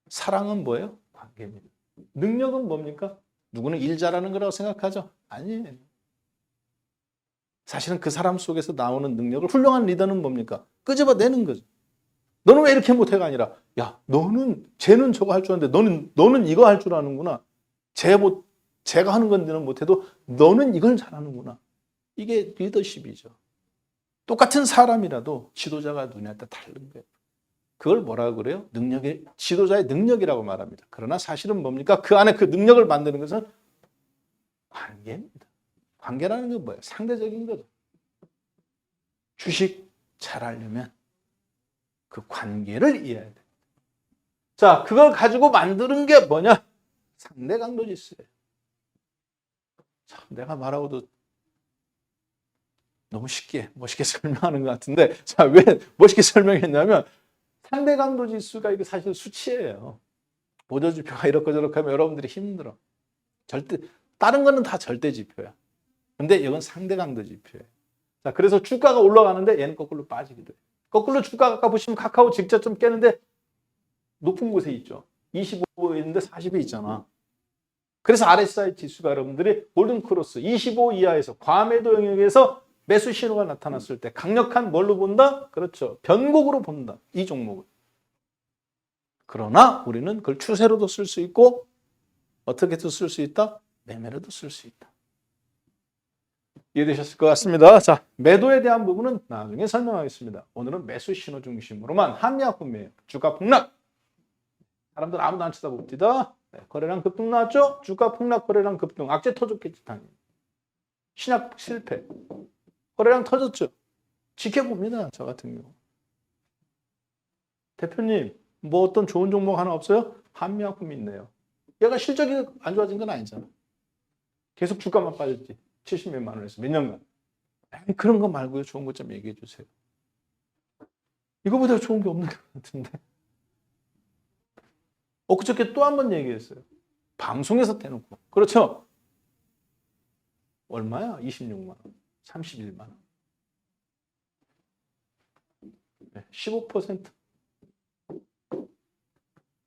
사랑은 뭐예요? 관계입니다. 능력은 뭡니까? 누구는 일 잘하는 거라고 생각하죠? 아니에요. 사실은 그 사람 속에서 나오는 능력을 훌륭한 리더는 뭡니까? 끄집어내는 거죠. 너는 왜 이렇게 못해가 아니라 야, 쟤는 저거 할 줄 아는데 너는 이거 할 줄 아는구나. 제가 하는 건데는 못해도 너는 이걸 잘하는구나. 이게 리더십이죠. 똑같은 사람이라도 지도자가 눈에 따라 다른 거예요. 그걸 뭐라고 그래요? 지도자의 능력이라고 말합니다. 그러나 사실은 뭡니까? 그 안에 그 능력을 만드는 것은 관계입니다. 관계라는 건 뭐예요? 상대적인 거죠. 주식 잘하려면 그 관계를 이해해야 돼요. 자, 그걸 가지고 만드는 게 뭐냐? 상대 강도 지수예요. 참, 내가 말하고도 너무 멋있게 설명하는 것 같은데, 자, 왜 멋있게 설명했냐면, 상대 강도 지수가 이게 사실 수치예요. 보조지표가 이렇게 저렇게 하면 여러분들이 힘들어. 다른 거는 다 절대 지표야. 근데 이건 상대 강도 지표예요. 자, 그래서 주가가 올라가는데 얘는 거꾸로 빠지기도 해요. 거꾸로 주가가 아까 보시면 카카오 직접 좀 깨는데 높은 곳에 있죠. 25에 있는데 40에 있잖아. 그래서 RSI 지수가 여러분들이 골든크로스 25 이하에서 과매도 영역에서 매수 신호가 나타났을 때 강력한 뭘로 본다? 그렇죠. 변곡으로 본다. 이 종목을. 그러나 우리는 그걸 추세로도 쓸 수 있고 어떻게도 쓸 수 있다? 매매로도 쓸 수 있다. 이해되셨을 것 같습니다. 자, 매도에 대한 부분은 나중에 설명하겠습니다. 오늘은 매수 신호 중심으로만 한미약품이에요. 주가 폭락. 사람들 아무도 안 쳐다봅니다. 네, 거래량 급등 나왔죠? 주가 폭락, 거래량 급등. 악재 터졌겠지, 당연히. 신약 실패. 거래량 터졌죠? 지켜봅니다, 저 같은 경우. 대표님, 뭐 어떤 좋은 종목 하나 없어요? 한미약품이 있네요. 얘가 실적이 안 좋아진 건 아니잖아. 계속 주가만 빠졌지. 70몇만 원에서 몇 년간. 에이, 그런 거 말고요. 좋은 것 좀 얘기해 주세요. 이거보다 좋은 게 없는 것 같은데. 그저께 또 한 번 얘기했어요. 방송에서 대놓고. 그렇죠? 얼마야? 26만 원. 31만 원. 네, 15%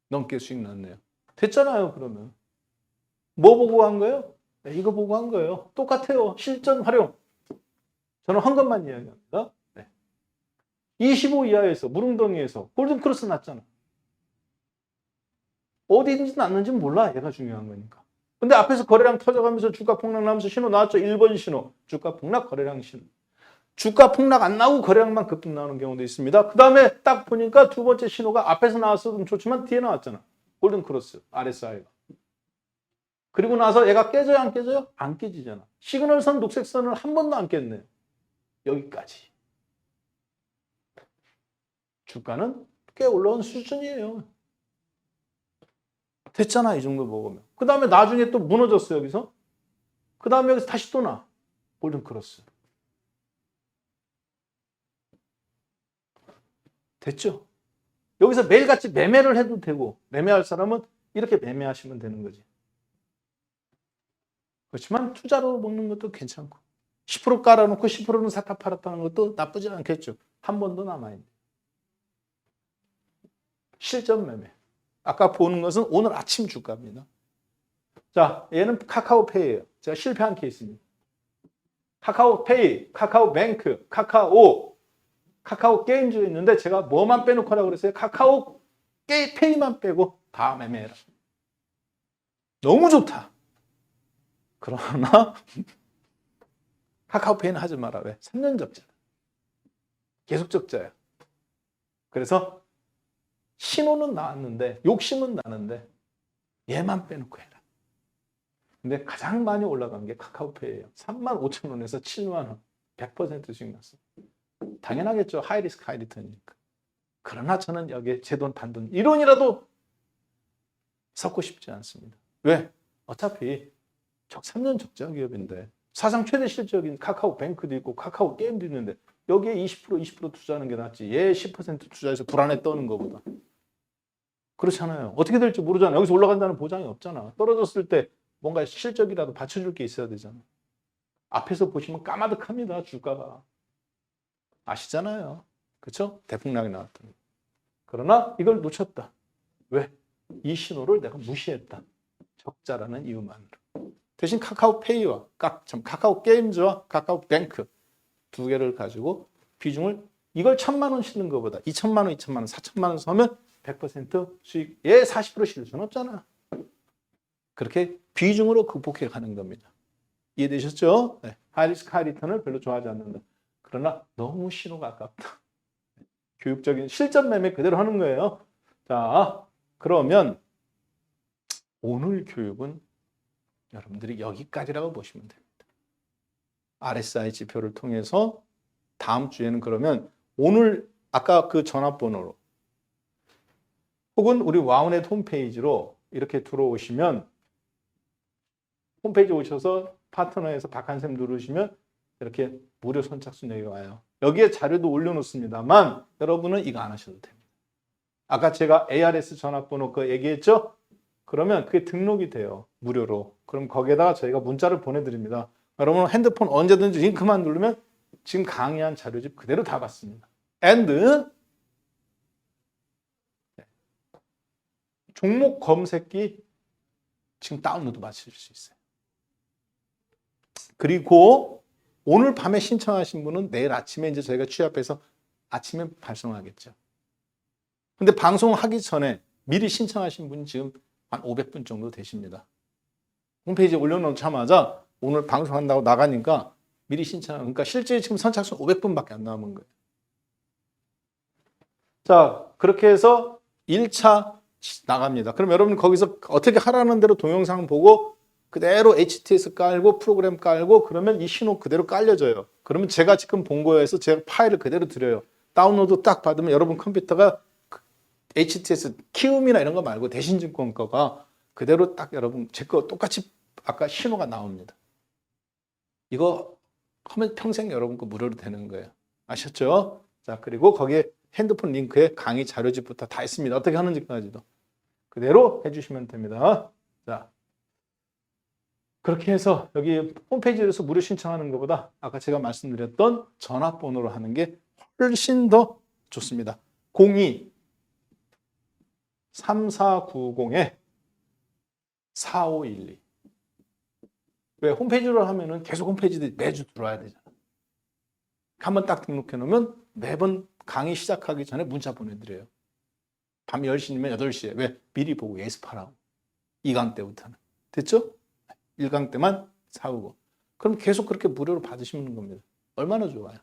넘게 수익 났네요. 됐잖아요, 그러면. 뭐 보고 한 거예요? 네, 이거 보고 한 거예요. 똑같아요. 실전 활용. 저는 한 것만 이야기합니다. 네. 25 이하에서 무릉덩이에서 골든크로스 났잖아. 어디든지 났는지는 몰라. 얘가 중요한 거니까. 근데 앞에서 거래량 터져가면서 주가 폭락 나면서 신호 나왔죠. 1번 신호. 주가 폭락, 거래량 신호. 주가 폭락 안 나오고 거래량만 급등 나오는 경우도 있습니다. 그 다음에 딱 보니까 두 번째 신호가 앞에서 나왔어도 좋지만 뒤에 나왔잖아. 골든크로스, RSI가. 그리고 나서 얘가 깨져요, 안 깨져요? 안 깨지잖아. 시그널선, 녹색선을 한 번도 안 깼네요. 여기까지. 주가는 꽤 올라온 수준이에요. 됐잖아, 이 정도 먹으면. 그 다음에 나중에 또 무너졌어, 여기서. 그 다음에 여기서 다시 또 나. 골든크로스. 됐죠? 여기서 매일같이 매매를 해도 되고, 매매할 사람은 이렇게 매매하시면 되는 거지. 그렇지만 투자로 먹는 것도 괜찮고, 10% 깔아놓고 10%는 사타 팔았다는 것도 나쁘지 않겠죠. 한 번도 남아있네. 실전 매매. 아까 보는 것은 오늘 아침 주가입니다. 자, 얘는 카카오페이예요. 제가 실패한 케이스입니다. 카카오페이, 카카오뱅크, 카카오 게임즈가 있는데 제가 뭐만 빼놓고 하라고 그랬어요? 카카오페이만 빼고 다 매매해라. 너무 좋다. 그러나 카카오페이는 하지 마라. 왜? 3년 적자다. 계속 적자야. 그래서 신호는 나왔는데 욕심은 나는데 얘만 빼놓고 해라. 근데 가장 많이 올라간 게 카카오페이예요. 35,000원에서 7만 원, 100%씩 났어요. 당연하겠죠. 하이리스크 하이리턴이니까. 그러나 저는 여기에 제 돈 단돈 1원이라도 섞고 싶지 않습니다. 왜? 어차피 3년 적자 기업인데 사상 최대 실적인 카카오뱅크도 있고 카카오 게임도 있는데 여기에 20% 투자하는 게 낫지. 얘 10% 투자해서 불안에 떠는 것보다. 그렇잖아요. 어떻게 될지 모르잖아요. 여기서 올라간다는 보장이 없잖아. 떨어졌을 때 뭔가 실적이라도 받쳐줄 게 있어야 되잖아. 앞에서 보시면 까마득합니다. 주가가. 아시잖아요. 그렇죠? 대폭락이 나왔던. 그러나 이걸 놓쳤다. 왜? 이 신호를 내가 무시했다. 적자라는 이유만으로. 대신 카카오페이와 카카오 게임즈와 카카오뱅크 두 개를 가지고 비중을 이걸 1,000만 원 싣는 것보다 2,000만 원, 2,000만 원, 4,000만 원 서면 100% 수익, 얘 40% 실을 수는 없잖아. 그렇게 비중으로 극복해 가는 겁니다. 이해되셨죠? 네. 하이리스크 하이리턴을 별로 좋아하지 않는다. 그러나 너무 신호가 아깝다. 교육적인 실전 매매 그대로 하는 거예요. 자, 그러면 오늘 교육은 여러분들이 여기까지라고 보시면 됩니다. RSI 지표를 통해서 다음 주에는 그러면 오늘 아까 그 전화번호로 혹은 우리 와우넷 홈페이지로 이렇게 들어오시면 홈페이지 오셔서 파트너에서 박한샘 누르시면 이렇게 무료 선착순 여기 와요. 여기에 자료도 올려놓습니다만 여러분은 이거 안 하셔도 됩니다. 아까 제가 ARS 전화번호 그 얘기했죠? 그러면 그게 등록이 돼요. 무료로. 그럼 거기에다가 저희가 문자를 보내드립니다. 여러분 핸드폰 언제든지 링크만 누르면 지금 강의한 자료집 그대로 다 받습니다. And 종목 검색기 지금 다운로드 받으실 수 있어요. 그리고 오늘 밤에 신청하신 분은 내일 아침에 이제 저희가 취합해서 아침에 발송하겠죠. 근데 방송하기 전에 미리 신청하신 분이 지금 한 500분 정도 되십니다. 홈페이지에 올려놓자마자 오늘 방송한다고 나가니까 미리 신청, 그러니까 실제 지금 선착순 500분밖에 안 남은 거예요. 자, 그렇게 해서 1차 나갑니다. 그럼 여러분 거기서 어떻게 하라는 대로 동영상 보고 그대로 HTS 깔고 프로그램 깔고 그러면 이 신호 그대로 깔려져요. 그러면 제가 지금 본 거에서 제가 파일을 그대로 드려요. 다운로드 딱 받으면 여러분 컴퓨터가 HTS 키움이나 이런 거 말고 대신증권 거가 그대로 딱 여러분 제 거 똑같이 아까 신호가 나옵니다. 이거 하면 평생 여러분 거 무료로 되는 거예요. 아셨죠? 자, 그리고 거기에 핸드폰 링크에 강의 자료집부터 다 있습니다. 어떻게 하는지까지도 그대로 해주시면 됩니다. 자, 그렇게 해서 여기 홈페이지에서 무료 신청하는 것보다 아까 제가 말씀드렸던 전화번호로 하는 게 훨씬 더 좋습니다. 02-3490-4512. 왜? 홈페이지로 하면은 계속 홈페이지에 매주 들어와야 되잖아. 한번 딱 등록해 놓으면 매번 강의 시작하기 전에 문자 보내드려요. 밤 10시면 8시에. 왜? 미리 보고 예습하라고. 2강 때부터는. 됐죠? 1강 때만 사오고. 그럼 계속 그렇게 무료로 받으시는 겁니다. 얼마나 좋아요.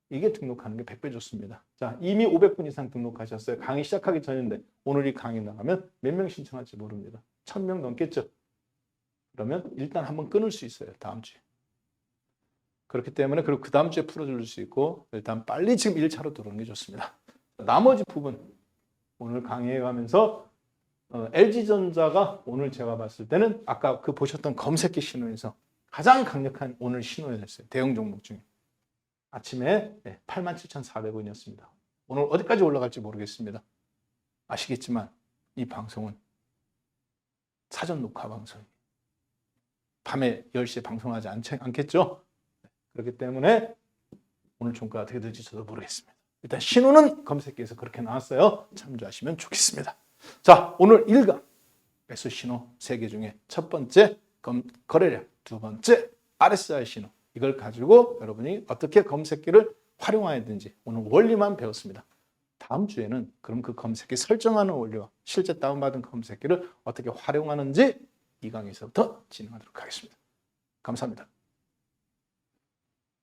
이게 등록하는 게 100배 좋습니다. 자, 이미 500분 이상 등록하셨어요. 강의 시작하기 전인데 오늘 이 강의 나가면 몇 명 신청할지 모릅니다. 1,000명 넘겠죠? 그러면 일단 한번 끊을 수 있어요. 다음 주에. 그렇기 때문에 그리고 그 다음 주에 풀어줄 수 있고 일단 빨리 지금 1차로 들어오는 게 좋습니다. 나머지 부분 오늘 강의해 가면서 LG전자가 오늘 제가 봤을 때는 아까 그 보셨던 검색기 신호에서 가장 강력한 오늘 신호였어요. 대형 종목 중에. 아침에 87,400원이었습니다. 오늘 어디까지 올라갈지 모르겠습니다. 아시겠지만 이 방송은 사전 녹화 방송이에요. 밤에 10시에 방송하지 않겠죠? 그렇기 때문에 오늘 종가 어떻게 될지 저도 모르겠습니다. 일단 신호는 검색기에서 그렇게 나왔어요. 참조하시면 좋겠습니다. 자, 오늘 1강 매수 신호 3개 중에 첫 번째 거래량, 두 번째 RSI 신호. 이걸 가지고 여러분이 어떻게 검색기를 활용해야 되는지 오늘 원리만 배웠습니다. 다음 주에는 그럼 그 검색기 설정하는 원리와 실제 다운받은 검색기를 어떻게 활용하는지 이 강의에서부터 진행하도록 하겠습니다. 감사합니다.